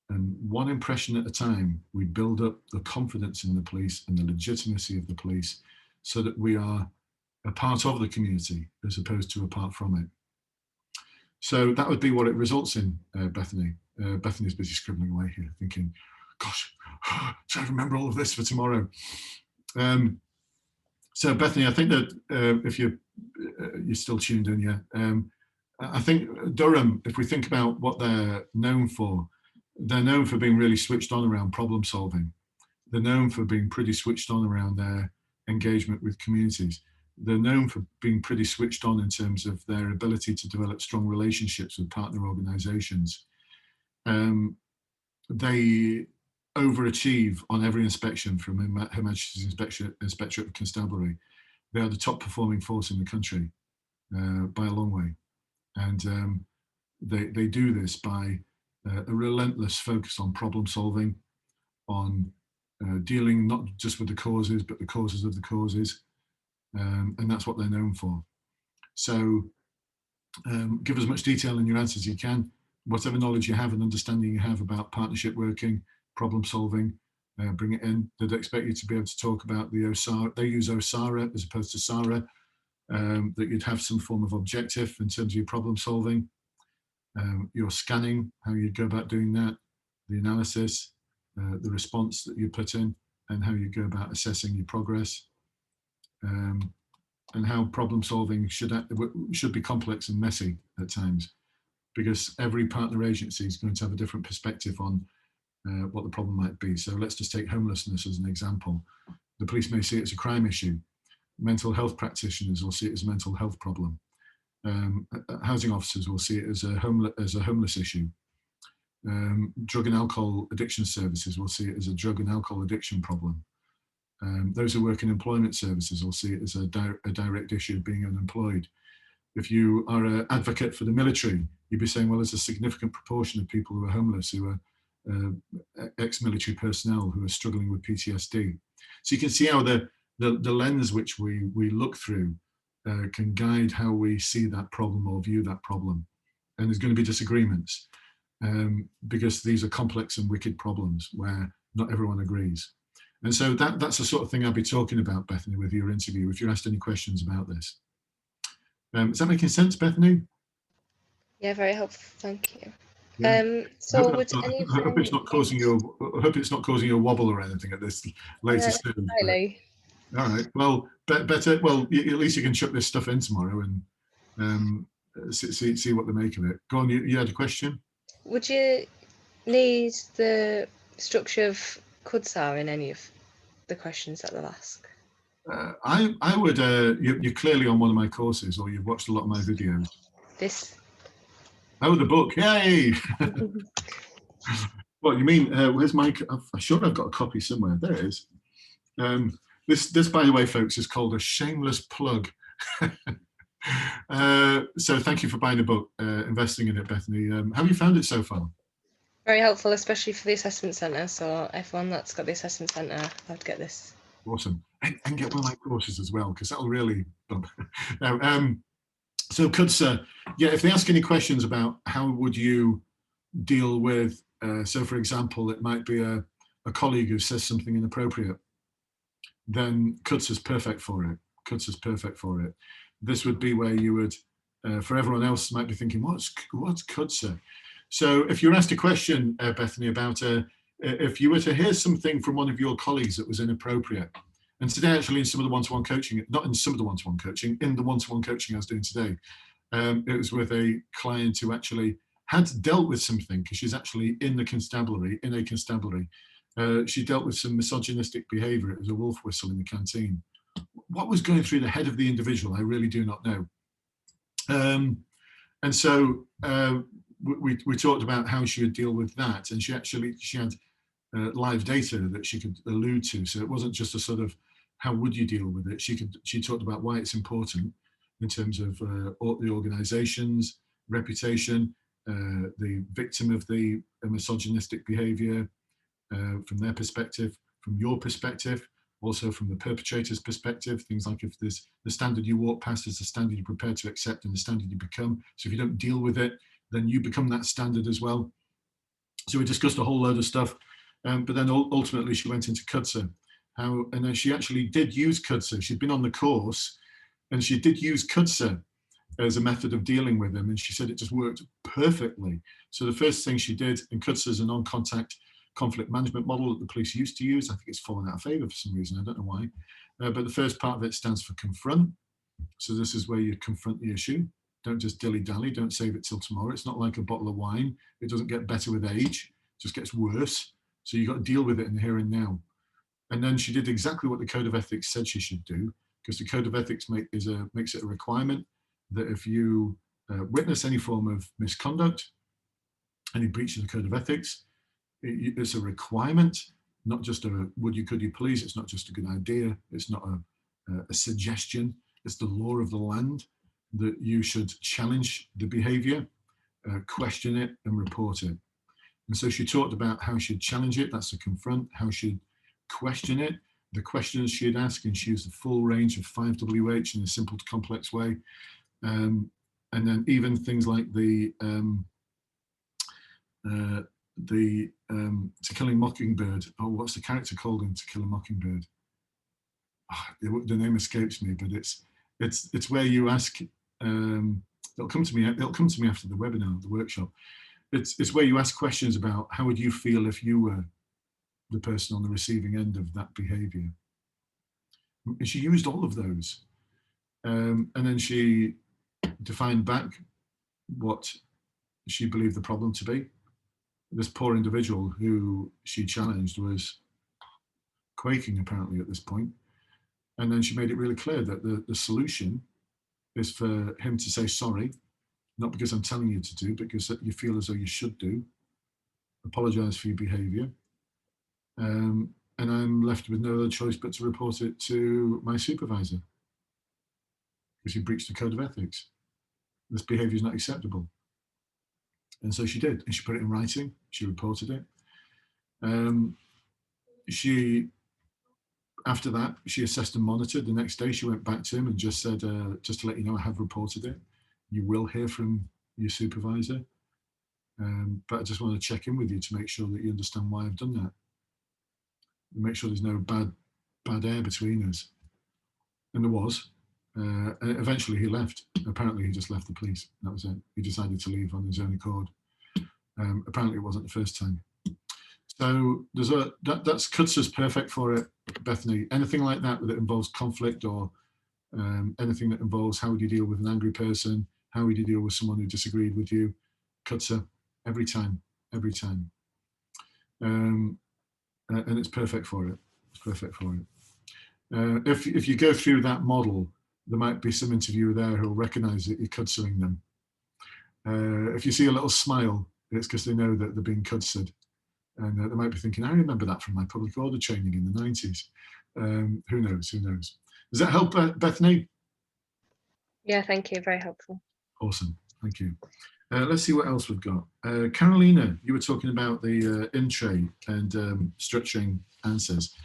And one impression at a time, we build up the confidence in the police and the legitimacy of the police so that we are a part of the community as opposed to apart from it. So that would be what it results in, Bethany. Bethany's busy scribbling away here, thinking, gosh, should I remember all of this for tomorrow? So Bethany, I think that if you're still tuned in, yeah. I think Durham, if we think about what they're known for being really switched on around problem solving. They're known for being pretty switched on around their engagement with communities. They're known for being pretty switched on in terms of their ability to develop strong relationships with partner organizations. They overachieve on every inspection from Her Majesty's Inspectorate of Constabulary. They are the top performing force in the country by a long way. And they do this by a relentless focus on problem solving, on dealing not just with the causes, but the causes of the causes. And that's what they're known for. So give as much detail in your answers as you can. Whatever knowledge you have and understanding you have about partnership working, problem solving, bring it in. They'd expect you to be able to talk about the OSARA. They use OSARA as opposed to SARA, that you'd have some form of objective in terms of your problem solving. Your scanning, how you'd go about doing that, the analysis, the response that you put in, and how you go about assessing your progress, and how problem solving should be complex and messy at times, because every partner agency is going to have a different perspective on what the problem might be. So let's just take homelessness as an example. The police may see it as a crime issue. Mental health practitioners will see it as a mental health problem. Housing officers will see it as a homeless issue. Drug and alcohol addiction services will see it as a drug and alcohol addiction problem. Those who work in employment services will see it as a direct issue of being unemployed. If you are an advocate for the military, you'd be saying, well, there's a significant proportion of people who are homeless who are ex-military personnel who are struggling with PTSD. So you can see how the lens which we look through can guide how we see that problem or view that problem. And there's going to be disagreements because these are complex and wicked problems where not everyone agrees. And so that's the sort of thing I'll be talking about, Bethany, with your interview, if you're asked any questions about this. Is that making sense, Bethany? Yeah, very helpful. Thank you. Yeah. So I hope it's not causing you. I hope it's not causing you a wobble or anything at this later stage. All right. Well, better. Well, at least you can chuck this stuff in tomorrow, and see what they make of it. Go on, you had a question? Would you need the structure of CUDSAR in any of the questions that they'll ask? I would, you're clearly on one of my courses, or you've watched a lot of my videos. This. Oh, the book, yay! What, you mean, where's my, I'm sure I've got a copy somewhere. There it is. This, by the way, folks, is called a shameless plug. So thank you for buying the book, investing in it, Bethany. How have you found it so far? Very helpful, especially for the assessment centre. So everyone that's got the assessment centre, I'd get this. Awesome. And get one of my courses as well, because that'll really bump. Now, so CUDSA, yeah, if they ask any questions about how would you deal with, so for example, it might be a colleague who says something inappropriate, then CUDSA's perfect for it. CUDSA's perfect for it. This would be where you would, for everyone else might be thinking, what's CUDSA? So if you're asked a question, Bethany, about if you were to hear something from one of your colleagues that was inappropriate, and today actually in some of the one-to-one coaching, not in some of the one-to-one coaching, in the one-to-one coaching I was doing today, it was with a client who actually had dealt with something, because she's actually in a constabulary. She dealt with some misogynistic behaviour. It was a wolf whistle in the canteen. What was going through the head of the individual, I really do not know. And so we talked about how she would deal with that, and she had live data that she could allude to. So it wasn't just a sort of how would you deal with it. She talked about why it's important in terms of the organisation's reputation, the victim of the misogynistic behaviour from their perspective, from your perspective, also from the perpetrator's perspective. Things like if there's the standard you walk past is the standard you're prepared to accept and the standard you become. So if you don't deal with it, then you become that standard as well. So we discussed a whole load of stuff, but then ultimately she went into CUDSA. And then she actually did use CUDSA. She'd been on the course and she did use CUDSA as a method of dealing with them, and she said it just worked perfectly. So the first thing she did, and CUDSA is a non-contact conflict management model that the police used to use. I think it's fallen out of favour for some reason, I don't know why. But the first part of it stands for confront. So this is where you confront the issue. Don't just dilly-dally, don't save it till tomorrow. It's not like a bottle of wine. It doesn't get better with age, it just gets worse. So you've got to deal with it in the here and now. And then she did exactly what the Code of Ethics said she should do, because the Code of Ethics makes it a requirement that if you witness any form of misconduct, any breach of the Code of Ethics, it's a requirement, not just a would you, could you please. It's not just a good idea. It's not a suggestion. It's the law of the land that you should challenge the behavior, question it and report it. And so she talked about how she'd challenge it, that's the confront, how she'd question it, the questions she'd ask, and she used the full range of 5WH in a simple to complex way. And then even things like the To Kill a Mockingbird. Oh, what's the character called in To Kill a Mockingbird? Oh, the name escapes me, but it's where you ask. It'll come to me after the webinar, the workshop. It's where you ask questions about how would you feel if you were the person on the receiving end of that behaviour. And she used all of those, and then she defined back what she believed the problem to be. This poor individual who she challenged was quaking apparently at this point. And then she made it really clear that the solution is for him to say sorry, not because I'm telling you to do, but because you feel as though you should do, apologise for your behaviour. And I'm left with no other choice but to report it to my supervisor, because he breached the Code of Ethics. This behaviour is not acceptable. And so she did, and she put it in writing, she reported it. After that, she assessed and monitored. The next day she went back to him and just said, just to let you know, I have reported it. You will hear from your supervisor. But I just want to check in with you to make sure that you understand why I've done that. And make sure there's no bad air between us. And there was. And eventually he left. Apparently he just left the police. That was it. He decided to leave on his own accord. Apparently it wasn't the first time. So there's that's CUDSA's perfect for it, Bethany. Anything like that involves conflict, or anything that involves how would you deal with an angry person, How would you deal with someone who disagreed with you? Kutser, every time, every time. And it's perfect for it. It's perfect for it. If you go through that model, there might be some interviewer there who'll recognise that you're kutsering them. If you see a little smile, it's because they know that they're being kutsered. And they might be thinking, I remember that from my public order training in the 90s. Who knows, who knows? Does that help, Bethany? Yeah, thank you, very helpful. Awesome, thank you. Let's see what else we've got. Carolina, you were talking about the in-tray and structuring answers.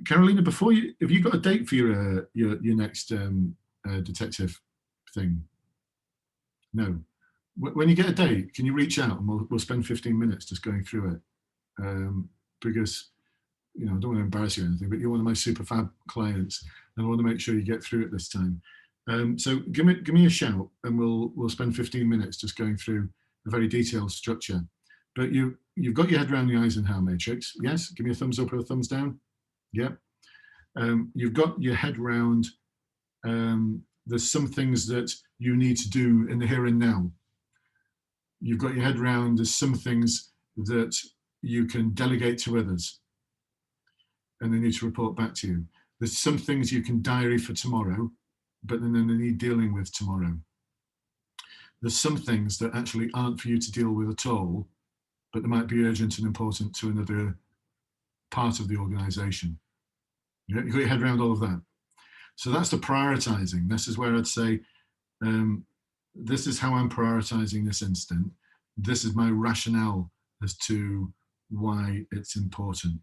Carolina, before you, have you got a date for your next detective thing? No. When you get a date, can you reach out and we'll spend 15 minutes just going through it? Because, you know, I don't want to embarrass you or anything, but you're one of my super fab clients, and I want to make sure you get through it this time. So give me a shout, and we'll spend 15 minutes just going through a very detailed structure. But you've got your head around the Eisenhower matrix. Yes, give me a thumbs up or a thumbs down. Yeah. You've got your head round. There's some things that you need to do in the here and now. You've got your head round. There's some things that you can delegate to others, and they need to report back to you. There's some things you can diary for tomorrow, but then they need dealing with tomorrow. There's some things that actually aren't for you to deal with at all, but they might be urgent and important to another part of the organization. Yeah, you've got your head around all of that. So that's the prioritizing. This is where I'd say, this is how I'm prioritizing this incident. This is my rationale as to why it's important.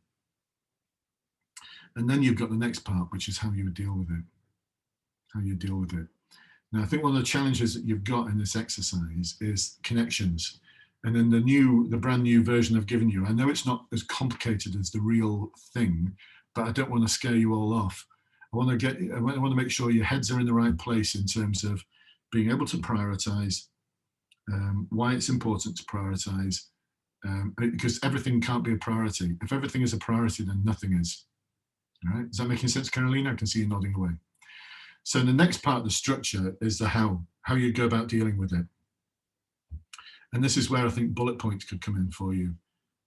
And then you've got the next part, which is how you would deal with it. How you deal with it. Now, I think one of the challenges that you've got in this exercise is connections. And then the brand new version I've given you, I know it's not as complicated as the real thing, but I don't want to scare you all off. I want to make sure your heads are in the right place in terms of being able to prioritize, why it's important to prioritize, because everything can't be a priority. If everything is a priority, then nothing is. All right? Is that making sense, Carolina? I can see you nodding away. So the next part of the structure is the how you go about dealing with it. And this is where I think bullet points could come in for you.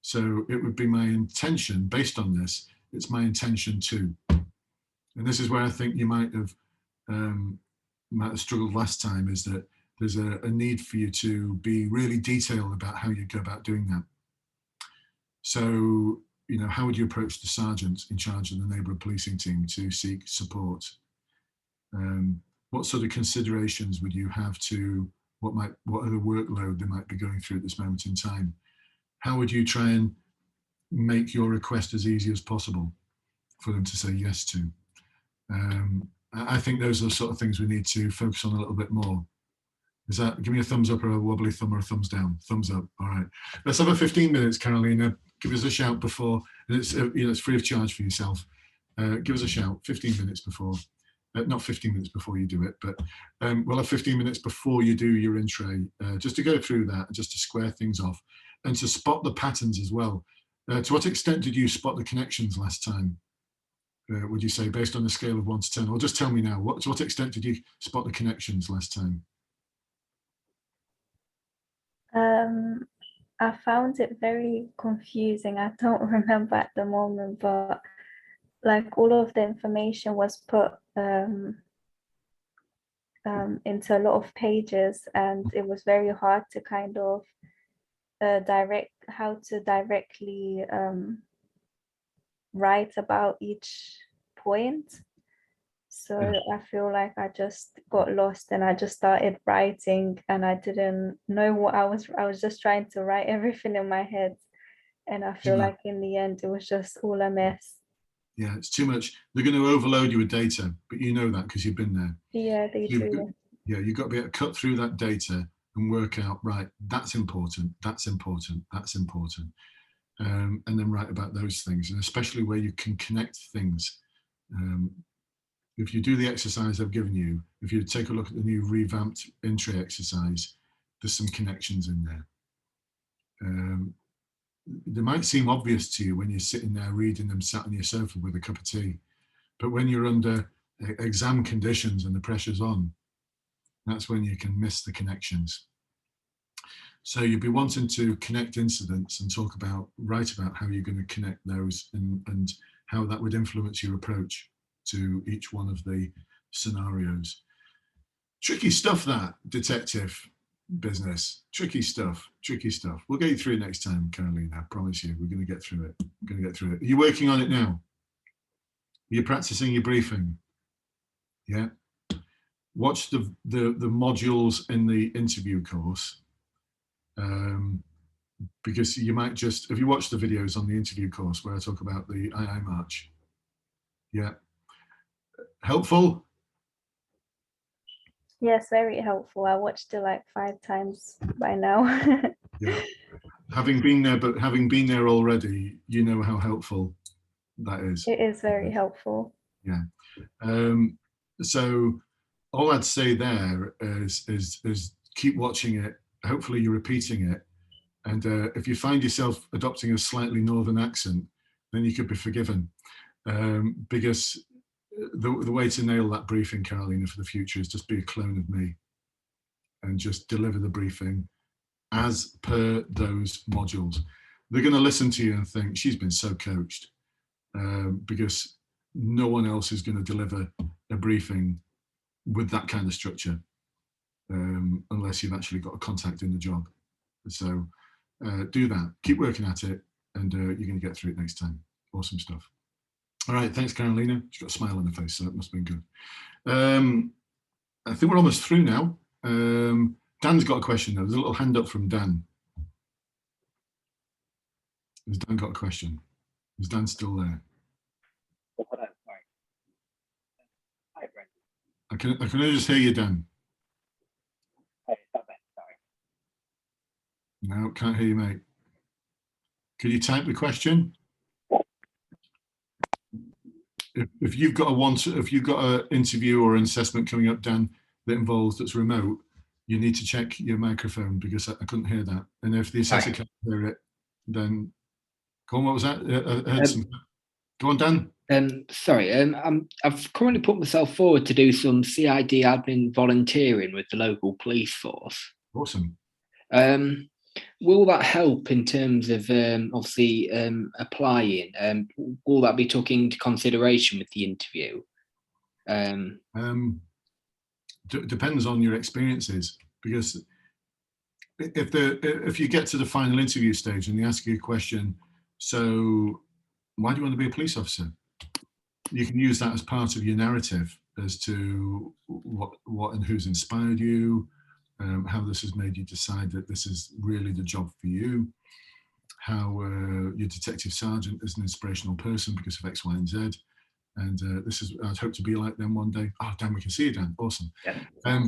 So it would be my intention, based on this, it's my intention to. And this is where I think you might have struggled last time, is that there's a need for you to be really detailed about how you go about doing that. So, you know, how would you approach the sergeant in charge of the neighbourhood policing team to seek support? What sort of considerations would you have to what other workload they might be going through at this moment in time? How would you try and make your request as easy as possible for them to say yes to? I think those are the sort of things we need to focus on a little bit more. Is that, give me a thumbs up or a wobbly thumb or a thumbs down? Thumbs up. All right. Let's have a 15 minutes, Carolina. Give us a shout before. It's it's free of charge for yourself. Give us a shout 15 minutes before. Not 15 minutes before you do it, but we'll have 15 minutes before you do your in-tray, just to go through that, just to square things off and to spot the patterns as well. To what extent did you spot the connections last time? Would you say, based on a scale of 1 to 10, or just tell me now, to what extent did you spot the connections last time? I found it very confusing. I don't remember at the moment, but like all of the information was put into a lot of pages, and it was very hard to kind of directly write about each point. So I feel like I just got lost and I just started writing, and I didn't know what I was just trying to write everything in my head, and I feel like in the end it was just all a mess. Yeah, it's too much. They're going to overload you with data, but you know that because you've been there. Yeah, they do. Yeah, you've got to be able to cut through that data and work out, right, that's important, that's important, that's important. And then write about those things, and especially where you can connect things. If you do the exercise I've given you, if you take a look at the new revamped in-tray exercise, there's some connections in there. They might seem obvious to you when you're sitting there reading them sat on your sofa with a cup of tea, but when you're under exam conditions and the pressure's on, That's when you can miss the connections. So you'd be wanting to connect incidents and write about how you're going to connect those and how that would influence your approach to each one of the scenarios. Tricky stuff, that detective business. Tricky stuff. We'll get you through it next time, Carolina. I promise you, we're going to get through it. Are you working on it now? Are you practicing your briefing? Yeah. Watch the modules in the interview course. Because you might just, if you watch the videos on the interview course where I talk about the II March. Yeah. Helpful? Yes, very helpful. I watched it like 5 times by now. Yeah. Having been there already, you know how helpful that is. It is very helpful. Yeah. So all I'd say there is keep watching it. Hopefully you're repeating it. And if you find yourself adopting a slightly northern accent, then you could be forgiven. Because the way to nail that briefing, Carolina, for the future is just be a clone of me and just deliver the briefing as per those modules. They're going to listen to you and think she's been so coached, because no one else is going to deliver a briefing with that kind of structure, unless you've actually got a contact in the job. So do that, keep working at it, and you're going to get through it next time. Awesome stuff. All right, thanks, Carolina. She's got a smile on her face, so that must have been good. I think we're almost through now. Dan's got a question though. There's a little hand up from Dan. Has Dan got a question? Is Dan still there? I can only just hear you, Dan. No, can't hear you, mate. Could you type the question? If you've got an interview or an assessment coming up, Dan, that's remote, you need to check your microphone, because I couldn't hear that. And if the assessor can't hear it, then go on. What was that? I heard some. Go on, Dan. Sorry, I've currently put myself forward to do some CID admin volunteering with the local police force. Awesome. Will that help in terms of obviously applying? Will that be taken into consideration with the interview? Depends on your experiences, because if you get to the final interview stage and they ask you a question, so why do you want to be a police officer? You can use that as part of your narrative as to what and who's inspired you, how this has made you decide that this is really the job for you, how your detective sergeant is an inspirational person because of X, Y, and Z, and I'd hope to be like them one day. Oh, Dan, we can see you, Dan. Awesome. Yeah.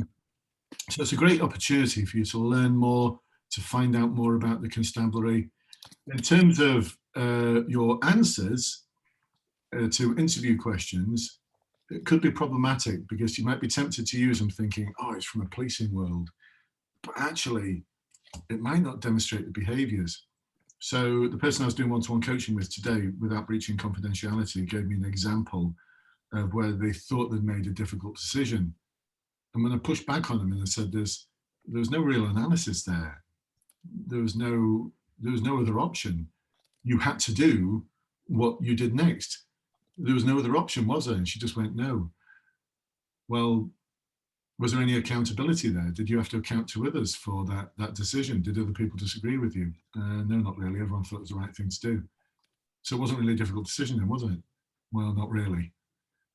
So it's a great opportunity for you to learn more, to find out more about the constabulary. In terms of your answers to interview questions, it could be problematic because you might be tempted to use them thinking, oh, it's from a policing world. But actually, it might not demonstrate the behaviours. So the person I was doing one-to-one coaching with today, without breaching confidentiality, gave me an example of where they thought they'd made a difficult decision. And when I pushed back on them and I said, there was no real analysis there. There was no other option. You had to do what you did next. There was no other option, was there? And she just went, no. Well, was there any accountability there? Did you have to account to others for that decision? Did other people disagree with you? No, not really. Everyone thought it was the right thing to do. So it wasn't really a difficult decision then, was it? Well, not really.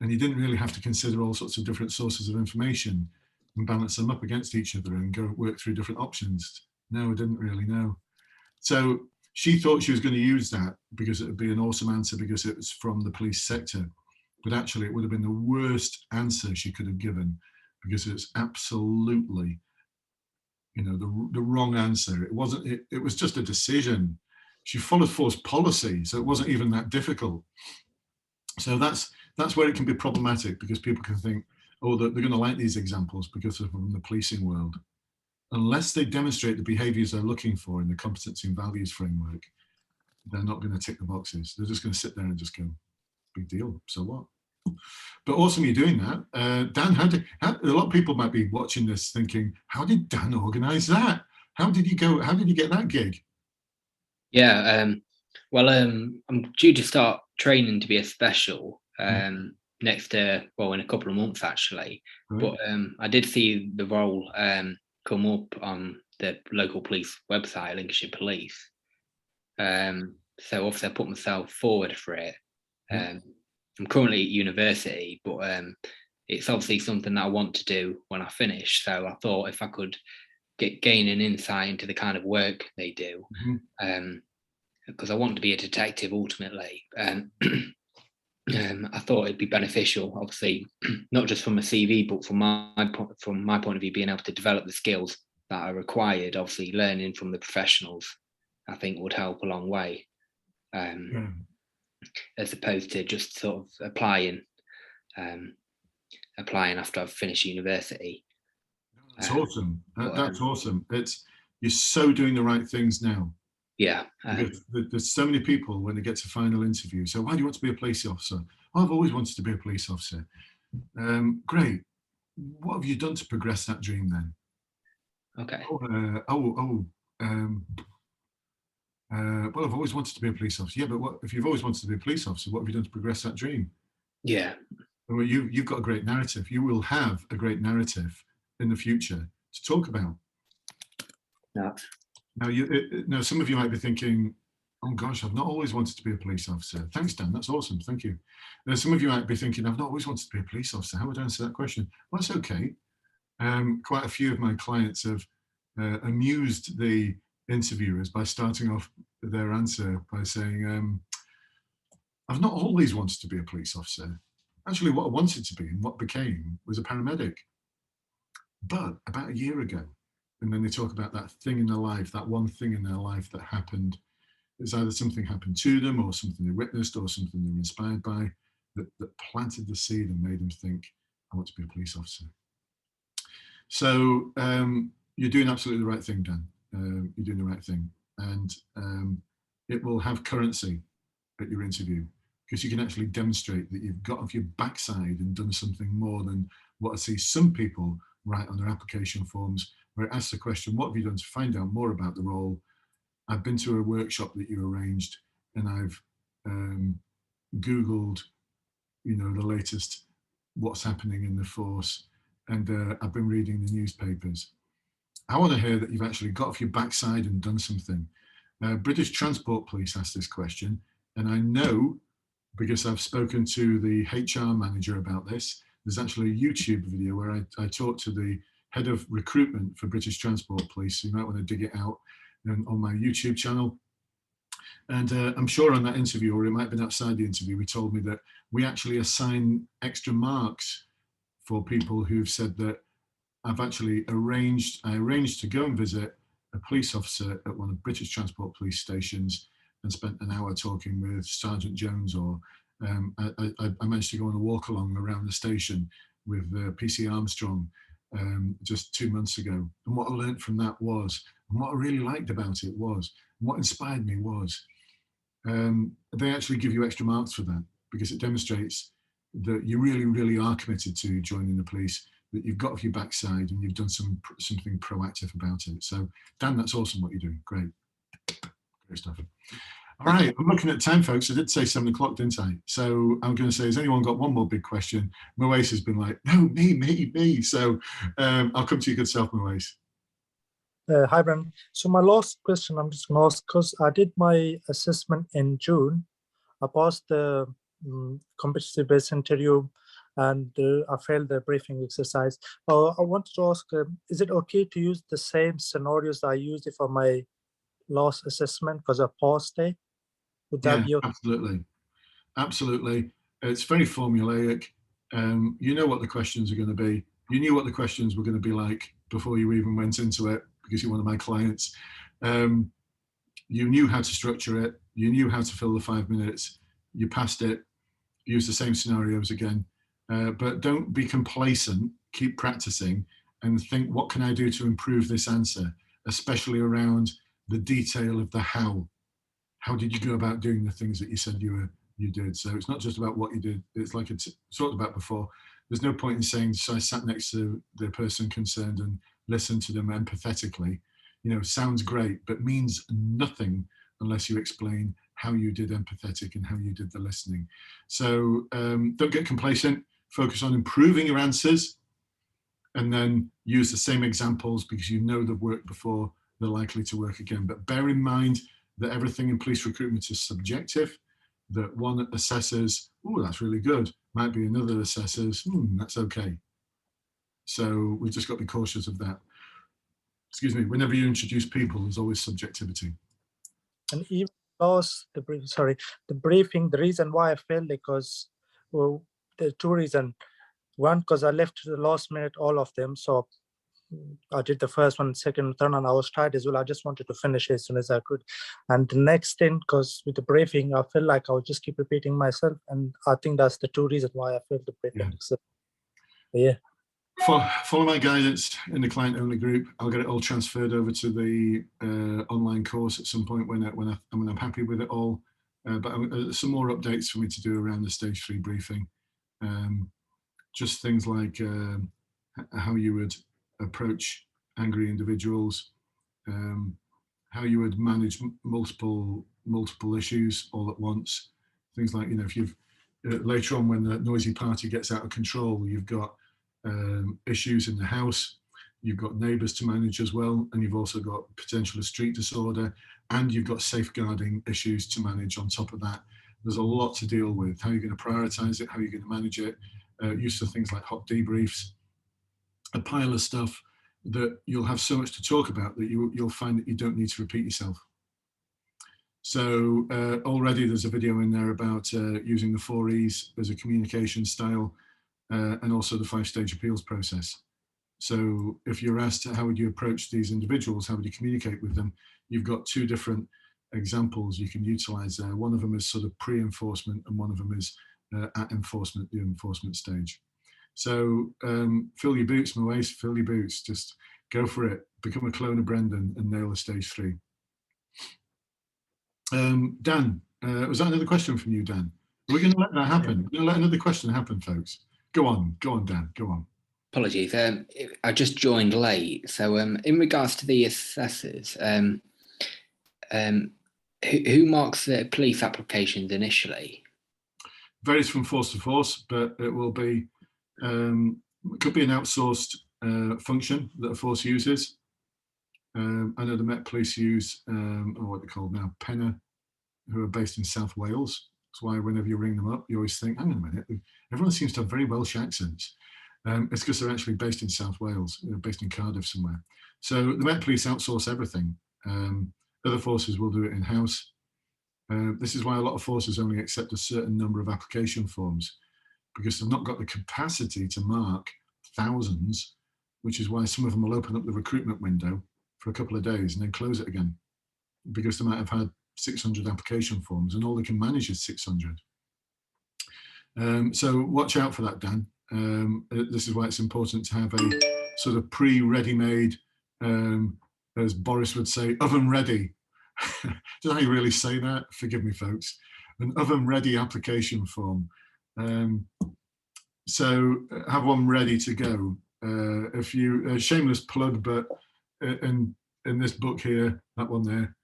And you didn't really have to consider all sorts of different sources of information and balance them up against each other and go work through different options. No, I didn't really know. So she thought she was going to use that because it would be an awesome answer because it was from the police sector. But actually it would have been the worst answer she could have given because it's absolutely, the wrong answer. It wasn't, it was just a decision. She followed force policy, so it wasn't even that difficult. So that's where it can be problematic because people can think, oh, they're going to like these examples because they're from the policing world. Unless they demonstrate the behaviours they're looking for in the competency and values framework, they're not going to tick the boxes. They're just going to sit there and just go, big deal, so what? But awesome you're doing that. Dan, a lot of people might be watching this thinking, how did Dan organise that? How did you get that gig? Yeah, well, I'm due to start training to be a special next, in a couple of months actually. But I did see the role come up on the local police website, Lincolnshire Police. So obviously I put myself forward for it. I'm currently at university, but it's obviously something that I want to do when I finish. So I thought if I could gain an insight into the kind of work they do, because I want to be a detective ultimately. I thought it'd be beneficial, obviously, not just from a CV, but from my point of view, being able to develop the skills that are required. Obviously, learning from the professionals, I think, would help a long way, as opposed to just sort of applying after I've finished university. That's awesome. That's awesome. You're so doing the right things now. Yeah. There's so many people when they get to final interview. So why do you want to be a police officer? Oh, I've always wanted to be a police officer. Great. What have you done to progress that dream then? Okay. Well, I've always wanted to be a police officer. Yeah, but if you've always wanted to be a police officer, what have you done to progress that dream? Yeah. Well, you've got a great narrative. You will have a great narrative in the future to talk about. Yeah. Now, some of you might be thinking, oh gosh, I've not always wanted to be a police officer. Thanks, Dan, that's awesome, thank you. Now, some of you might be thinking, I've not always wanted to be a police officer. How would I answer that question? Well, that's okay. Quite a few of my clients have amused the interviewers by starting off their answer by saying, I've not always wanted to be a police officer. Actually, what I wanted to be and what became was a paramedic. But about a year ago, and then they talk about that thing in their life, that one thing in their life that happened. It's either something happened to them or something they witnessed or something they were inspired by that planted the seed and made them think, I want to be a police officer. So you're doing absolutely the right thing, Dan. You're doing the right thing. And it will have currency at your interview because you can actually demonstrate that you've got off your backside and done something more than what I see some people write on their application forms, where it asks the question, what have you done to find out more about the role? I've been to a workshop that you arranged and I've Googled, the latest what's happening in the force, and I've been reading the newspapers. I want to hear that you've actually got off your backside and done something. British Transport Police asked this question, and I know, because I've spoken to the HR manager about this, there's actually a YouTube video where I talked to the head of recruitment for British Transport Police. You might want to dig it out on my YouTube channel. And I'm sure on that interview, or it might have been outside the interview, he told me that we actually assign extra marks for people who've said that I arranged to go and visit a police officer at one of British Transport Police stations and spent an hour talking with Sergeant Jones, or I managed to go on a walk along around the station with PC Armstrong just 2 months ago. And what I learned from that was, and what I really liked about it was, and what inspired me was, they actually give you extra marks for that because it demonstrates that you really, really are committed to joining the police, that you've got off your backside and you've done something proactive about it. So, Dan, that's awesome what you're doing. Great. Great stuff. All right, I'm looking at time, folks. I did say 7 o'clock, didn't I? So I'm going to say, has anyone got one more big question? Moise has been like, no, me. So I'll come to you, good self, Moise. Hi, Brendan. So my last question, I'm just going to ask, because I did my assessment in June. I passed the competency-based interview and I failed the briefing exercise. I wanted to ask, is it okay to use the same scenarios I used for my last assessment because I passed it? Would that be okay? Absolutely. It's very formulaic. You know what the questions are going to be. You knew what the questions were going to be like before you even went into it because you're one of my clients. You knew how to structure it. You knew how to fill the 5 minutes. You passed it. Use the same scenarios again. But don't be complacent. Keep practicing and think, what can I do to improve this answer, especially around the detail of the how. How did you go about doing the things that you said you you did. So it's not just about what you did. It's like it's talked about before. There's no point in saying, so I sat next to the person concerned and listened to them empathetically. You know, sounds great, but means nothing unless you explain how you did empathetic and how you did the listening. So don't get complacent, focus on improving your answers, and then use the same examples because you know they've worked before, they're likely to work again. But bear in mind that everything in police recruitment is subjective, that one assesses, oh, that's really good, might be another assesses, that's okay. So we've just got to be cautious of that. Excuse me, whenever you introduce people, there's always subjectivity. And even lost the briefing, the reason why I failed, because, well, there are two reasons. One, because I left to the last minute, all of them. So I did the first one, second, third, and I was tired as well. I just wanted to finish as soon as I could. And the next thing, because with the briefing, I felt like I would just keep repeating myself. And I think that's the two reasons why I failed the briefing. Yeah. So, yeah. Follow my guidance in the client-only group. I'll get it all transferred over to the online course at some point when I'm happy with it all. But some more updates for me to do around the stage 3 briefing. Just things like how you would approach angry individuals, how you would manage multiple issues all at once. Things like, you know, if you've later on when the noisy party gets out of control, you've got issues in the house, you've got neighbours to manage as well, and you've also got potential of street disorder, and you've got safeguarding issues to manage on top of that. There's a lot to deal with. How you're going to prioritise it, how you're going to manage it, use of things like hot debriefs, a pile of stuff that you'll have so much to talk about that you'll find that you don't need to repeat yourself. So already there's a video in there about using the 4 E's as a communication style, and also the 5-stage appeals process. So if you're asked how would you approach these individuals, how would you communicate with them, you've got 2 different examples you can utilize there. One of them is sort of pre-enforcement and one of them is at enforcement, the enforcement stage. So fill your boots, Moise, fill your boots, just go for it, become a clone of Brendan and nail the stage 3. Dan, was that another question from you, Dan? Are we going to let that happen? We're going to let another question happen, folks. Go on, Dan, go on. Apologies, I just joined late. So in regards to the assessors, who marks the police applications initially? Varies from force to force, but it will be, it could be an outsourced function that a force uses. I know the Met Police use, what they're called now, Penna, who are based in South Wales. That's why whenever you ring them up, you always think, hang on a minute, everyone seems to have very Welsh accents. It's because they're actually based in South Wales, based in Cardiff somewhere. So the Met Police outsource everything. Other forces will do it in-house. This is why a lot of forces only accept a certain number of application forms, because they've not got the capacity to mark thousands, which is why some of them will open up the recruitment window for a couple of days and then close it again, because they might have had 600 application forms and all they can manage is 600. So watch out for that, Dan. This is why it's important to have a sort of pre-ready-made, as Boris would say, oven-ready. Did I really say that? Forgive me, folks. An oven-ready application form. So have one ready to go. If you, shameless plug, but in this book here, that one there,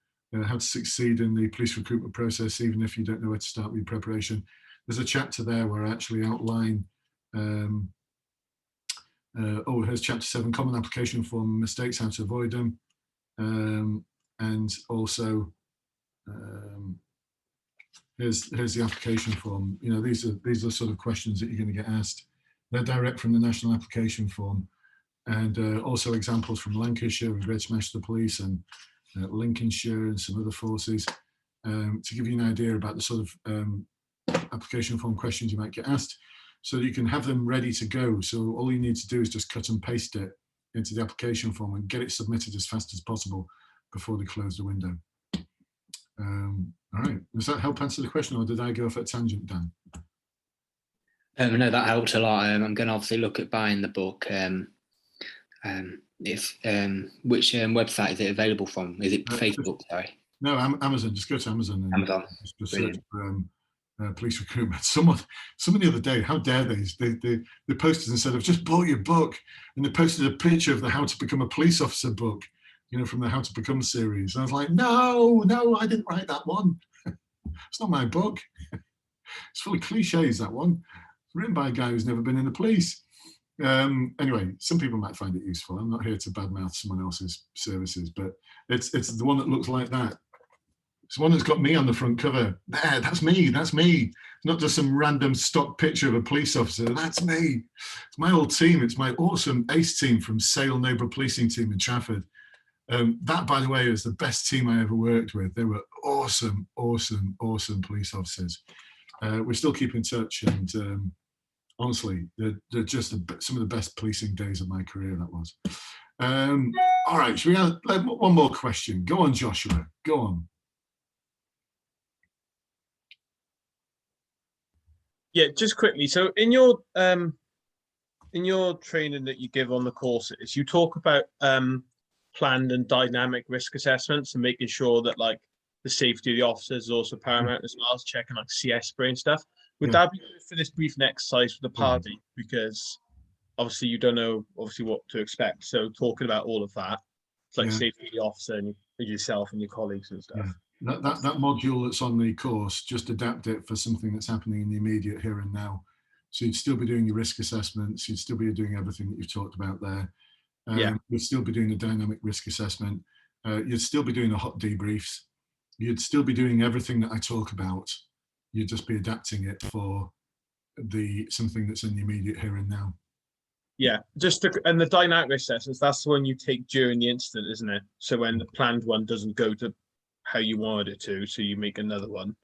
how to succeed in the police recruitment process, even if you don't know where to start with preparation. There's a chapter there where I actually outline, here's chapter 7, common application form mistakes, how to avoid them. And also, here's the application form. You know, these are sort of questions that you're going to get asked. They're direct from the national application form, and also examples from Lancashire and Greater Manchester Police and Lincolnshire and some other forces, to give you an idea about the sort of application form questions you might get asked, so that you can have them ready to go. So all you need to do is just cut and paste it into the application form and get it submitted as fast as possible before they close the window. All right, does that help answer the question, or did I go off at a tangent, Dan? No, that helped a lot. I'm going to obviously look at buying the book. Which website is it available from? Is it Facebook? Sorry. No, Amazon. Just go to Amazon. And Amazon. Just search for police recruitment. Someone the other day, how dare they posted and said, I've just bought your book, and they posted a picture of the How to Become a Police Officer book, you know, from the How to Become series. And I was like, no, I didn't write that one. It's not my book. It's full of cliches, that one. It's written by a guy who's never been in the police. Anyway, some people might find it useful. I'm not here to badmouth someone else's services, but it's the one that looks like that. It's the one that's got me on the front cover. There, that's me. It's not just some random stock picture of a police officer. That's me. It's my old team. It's my awesome ace team from Sale Neighbourhood Policing team in Trafford. That, by the way, is the best team I ever worked with. They were awesome police officers. We still keep in touch, and honestly, they're just some of the best policing days of my career, that was. All right, should we have one more question? Go on, Joshua. Go on. Yeah, just quickly. So in your training that you give on the courses, you talk about planned and dynamic risk assessments and making sure that like the safety of the officers is also paramount, as well as checking like CS spray and stuff. Would that be good for this briefing exercise for the party? Because obviously you don't know what to expect. So talking about all of that, it's like safety of the officer and yourself and your colleagues and stuff. That module that's on the course, just adapt it for something that's happening in the immediate here and now. So you'd still be doing your risk assessments, you'd still be doing everything that you've talked about there. You'd still be doing the dynamic risk assessment. You'd still be doing the hot debriefs. You'd still be doing everything that I talk about. You'd just be adapting it for something that's in the immediate here and now. Yeah, and the dynamic risk assessments, that's the one you take during the incident, isn't it? So when the planned one doesn't go to how you wanted it to, so you make another one.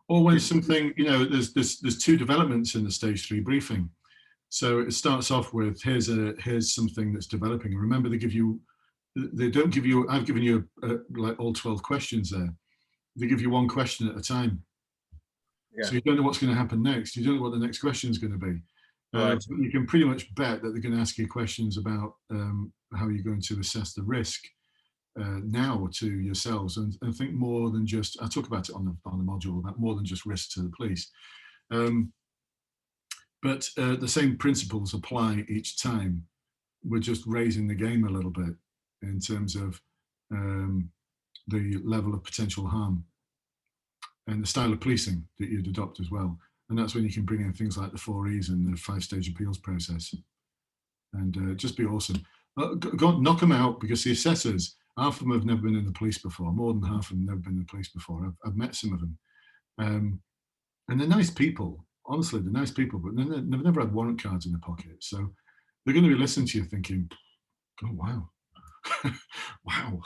Or when something, you know, there's two developments in the stage 3 briefing. So it starts off with here's something that's developing. And remember, they don't give you. I've given you like all 12 questions there. They give you one question at a time. Yeah. So you don't know what's going to happen next. You don't know what the next question is going to be. Right. But you can pretty much bet that they're going to ask you questions about how you're going to assess the risk now to yourselves, and think more than just. I talk about it on the module about more than just risk to the police. But the same principles apply each time. We're just raising the game a little bit in terms of the level of potential harm and the style of policing that you'd adopt as well. And that's when you can bring in things like the 4 E's and the 5-stage appeals process. And just be awesome. Go knock them out, because the assessors, half of them have never been in the police before. More than half of them have never been in the police before. I've met some of them. And they're nice people. Honestly, they're nice people, but they've never had warrant cards in their pocket. So they're going to be listening to you thinking, oh, wow. Wow,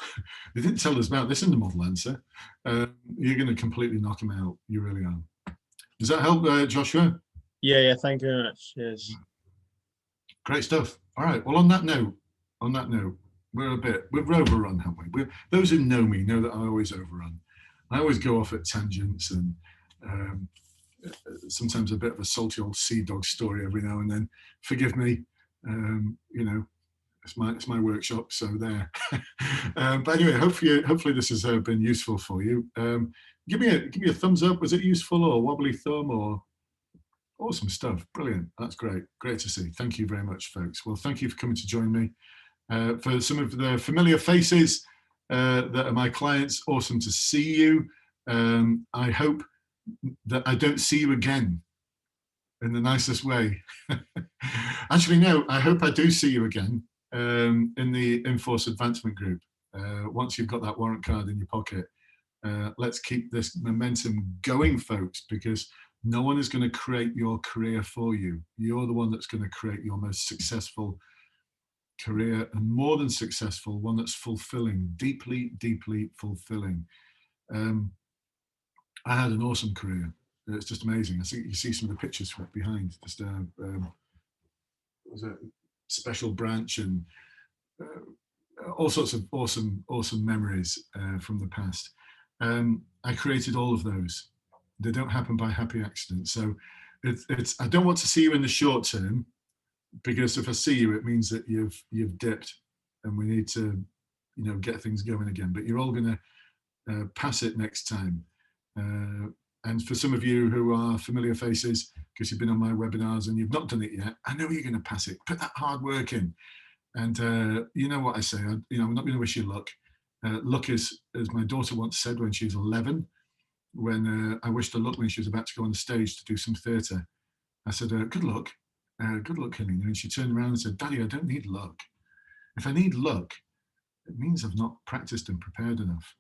they didn't tell us about this in the model answer. You're going to completely knock them out. You really are. Does that help, Joshua? Yeah, thank you very much. Yes. Great stuff. All right. Well, on that note, we're overrun, haven't we? Those who know me know that I always overrun. I always go off at tangents, and sometimes a bit of a salty old sea dog story every now and then. Forgive me. You know, it's my workshop, so there. But anyway, hopefully this has been useful for you. Give me a thumbs up. Was it useful, or wobbly thumb, or awesome stuff? Brilliant. That's great. Great to see. Thank you very much, folks. Well, thank you for coming to join me. For some of the familiar faces that are my clients, awesome to see you. I hope that I don't see you again in the nicest way. Actually, no, I hope I do see you again in the Enforce Advancement group. Once you've got that warrant card in your pocket, let's keep this momentum going, folks, because no one is going to create your career for you. You're the one that's going to create your most successful career, and more than successful, one that's fulfilling, deeply, deeply fulfilling. I had an awesome career. It's just amazing. I think you see some of the pictures from behind. Just was a special branch and all sorts of awesome memories from the past. I created all of those. They don't happen by happy accident. So it's I don't want to see you in the short term, because if I see you, it means that you've dipped, and we need to, get things going again. But you're all going to pass it next time. And for some of you who are familiar faces, because you've been on my webinars and you've not done it yet, I know you're going to pass it. Put that hard work in. And you know what I say, I'm not going to wish you luck. Luck is, as my daughter once said when she was 11, when I wished her luck when she was about to go on the stage to do some theatre. I said, good luck, Helena. And she turned around and said, Daddy, I don't need luck. If I need luck, it means I've not practiced and prepared enough.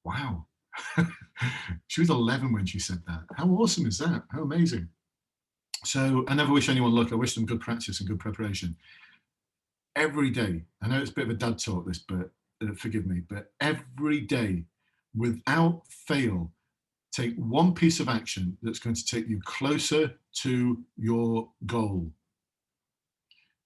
Wow. She was 11 when she said that. How awesome is that? How amazing. So I never wish anyone luck. I wish them good practice and good preparation. Every day, I know it's a bit of a dad talk this, but forgive me, but every day, without fail, take one piece of action that's going to take you closer to your goal.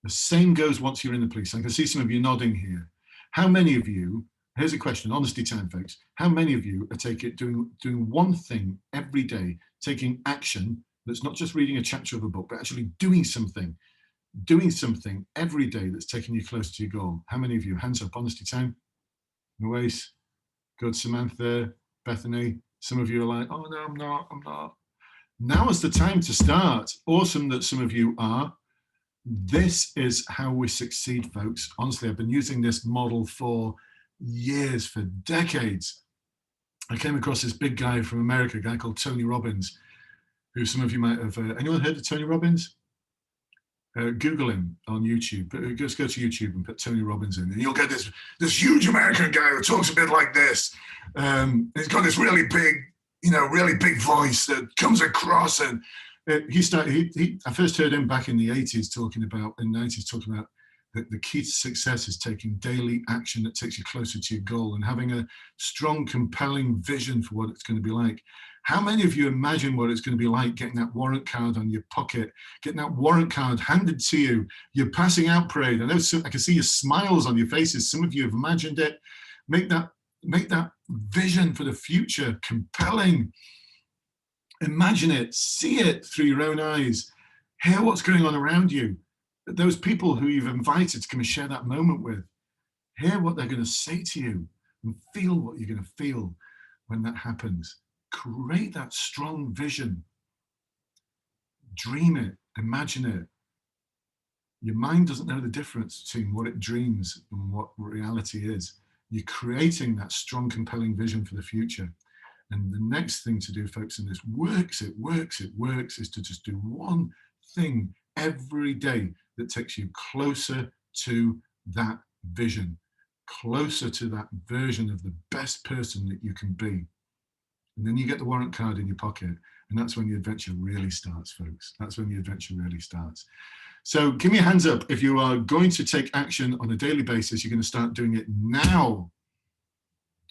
The same goes once you're in the police. I can see some of you nodding here. How many of you, here's a question, honesty time, folks. How many of you are doing one thing every day, taking action that's not just reading a chapter of a book, but actually doing something every day that's taking you closer to your goal? How many of you? Hands up, honesty time. Noise. Good. Samantha, Bethany. Some of you are like, oh no, I'm not. Now is the time to start. Awesome that some of you are. This is how we succeed, folks. Honestly, I've been using this model for years, for decades. I came across this big guy from America, a guy called Tony Robbins, who some of you might have, anyone heard of Tony Robbins? Google him on YouTube. Just go to YouTube and put Tony Robbins in, and you'll get this huge American guy who talks a bit like this. He's got this really big voice that comes across. And I first heard him back in the 80s talking about the key to success is taking daily action that takes you closer to your goal and having a strong, compelling vision for what it's going to be like. How many of you imagine what it's going to be like getting that warrant card on your pocket, getting that warrant card handed to you, your passing out parade? I know I can see your smiles on your faces. Some of you have imagined it. Make that vision for the future compelling. Imagine it, see it through your own eyes, hear what's going on around you. Those people who you've invited to come and share that moment with, hear what they're going to say to you and feel what you're going to feel when that happens. Create that strong vision. Dream it, imagine it. Your mind doesn't know the difference between what it dreams and what reality is. You're creating that strong, compelling vision for the future. And the next thing to do, folks, and this works, is to just do one thing every day that takes you closer to that vision, closer to that version of the best person that you can be. And then you get the warrant card in your pocket, and that's when the adventure really starts, folks. That's when the adventure really starts. So give me a hands up if you are going to take action on a daily basis. You're going to start doing it now.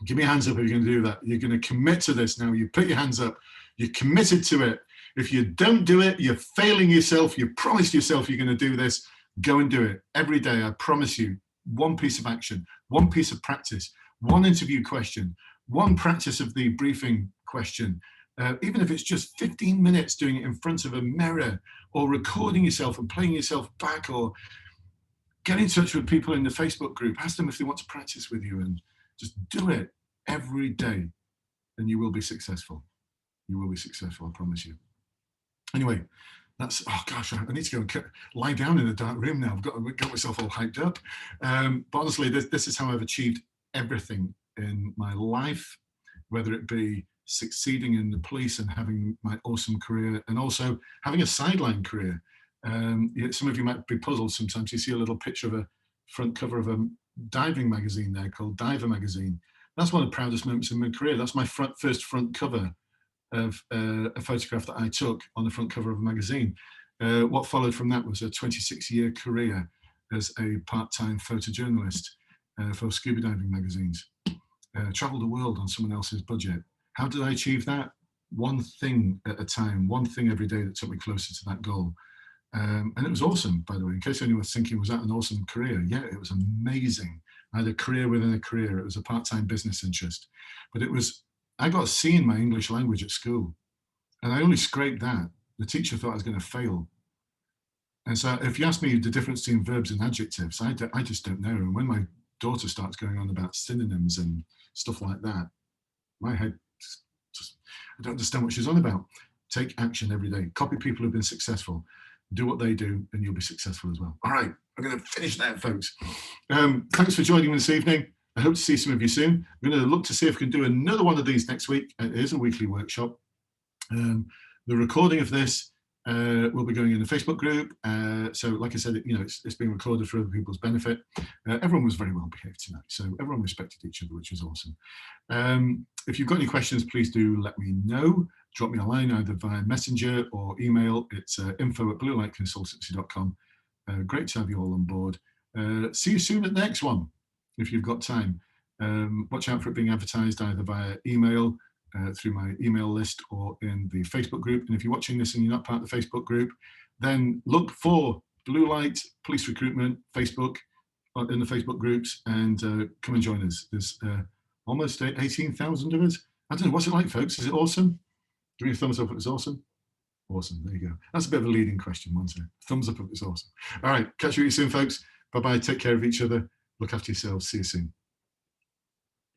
Give me a hands up if you're going to do that. You're going to commit to this now. You put your hands up. You're committed to it. If you don't do it, you're failing yourself. You promised yourself you're going to do this. Go and do it every day. I promise you, one piece of action, one piece of practice, one interview question, one practice of the briefing question. Even if it's just 15 minutes doing it in front of a mirror, or recording yourself and playing yourself back, or get in touch with people in the Facebook group. Ask them if they want to practice with you, and just do it every day, and you will be successful. You will be successful, I promise you. Anyway, that's, oh gosh, I need to go and lie down in a dark room now. I've got myself all hyped up. But honestly, this is how I've achieved everything in my life, whether it be succeeding in the police and having my awesome career, and also having a sideline career. Some of you might be puzzled sometimes. You see a little picture of a front cover of a diving magazine there called Diver Magazine. That's one of the proudest moments in my career. That's my first front cover of a photograph that I took on the front cover of a magazine. What followed from that was a 26-year career as a part-time photojournalist for scuba diving magazines. Traveled the world on someone else's budget. How did I achieve that? One thing at a time, one thing every day that took me closer to that goal. And it was awesome, by the way, in case anyone was thinking, was that an awesome career? Yeah, it was amazing. I had a career within a career. It was a part-time business interest. But I got a C in my English language at school, and I only scraped that. The teacher thought I was going to fail. And so if you ask me the difference between verbs and adjectives, I just don't know. And when my daughter starts going on about synonyms and stuff like that, my head I don't understand what she's on about. Take action every day. Copy people who've been successful. Do what they do and you'll be successful as well. All right, I'm going to finish there, folks. Thanks for joining me this evening. I hope to see some of you soon. I'm going to look to see if we can do another one of these next week. It is a weekly workshop. The recording of this will be going in the Facebook group. So like I said, it's being recorded for other people's benefit. Everyone was very well behaved tonight. So everyone respected each other, which was awesome. If you've got any questions, please do let me know. Drop me a line either via Messenger or email. It's info@bluelightconsultancy.com. Great to have you all on board. See you soon at the next one, if you've got time. Watch out for it being advertised either via email, through my email list, or in the Facebook group. And if you're watching this and you're not part of the Facebook group, then look for Bluelight Police Recruitment Facebook in the Facebook groups and come and join us. There's almost 18,000 of us. I don't know, what's it like, folks? Is it awesome? Give me a thumbs up if it's awesome. Awesome, there you go. That's a bit of a leading question, wasn't it? Thumbs up if it's awesome. All right, catch you soon, folks. Bye-bye, take care of each other. Look after yourselves. See you soon.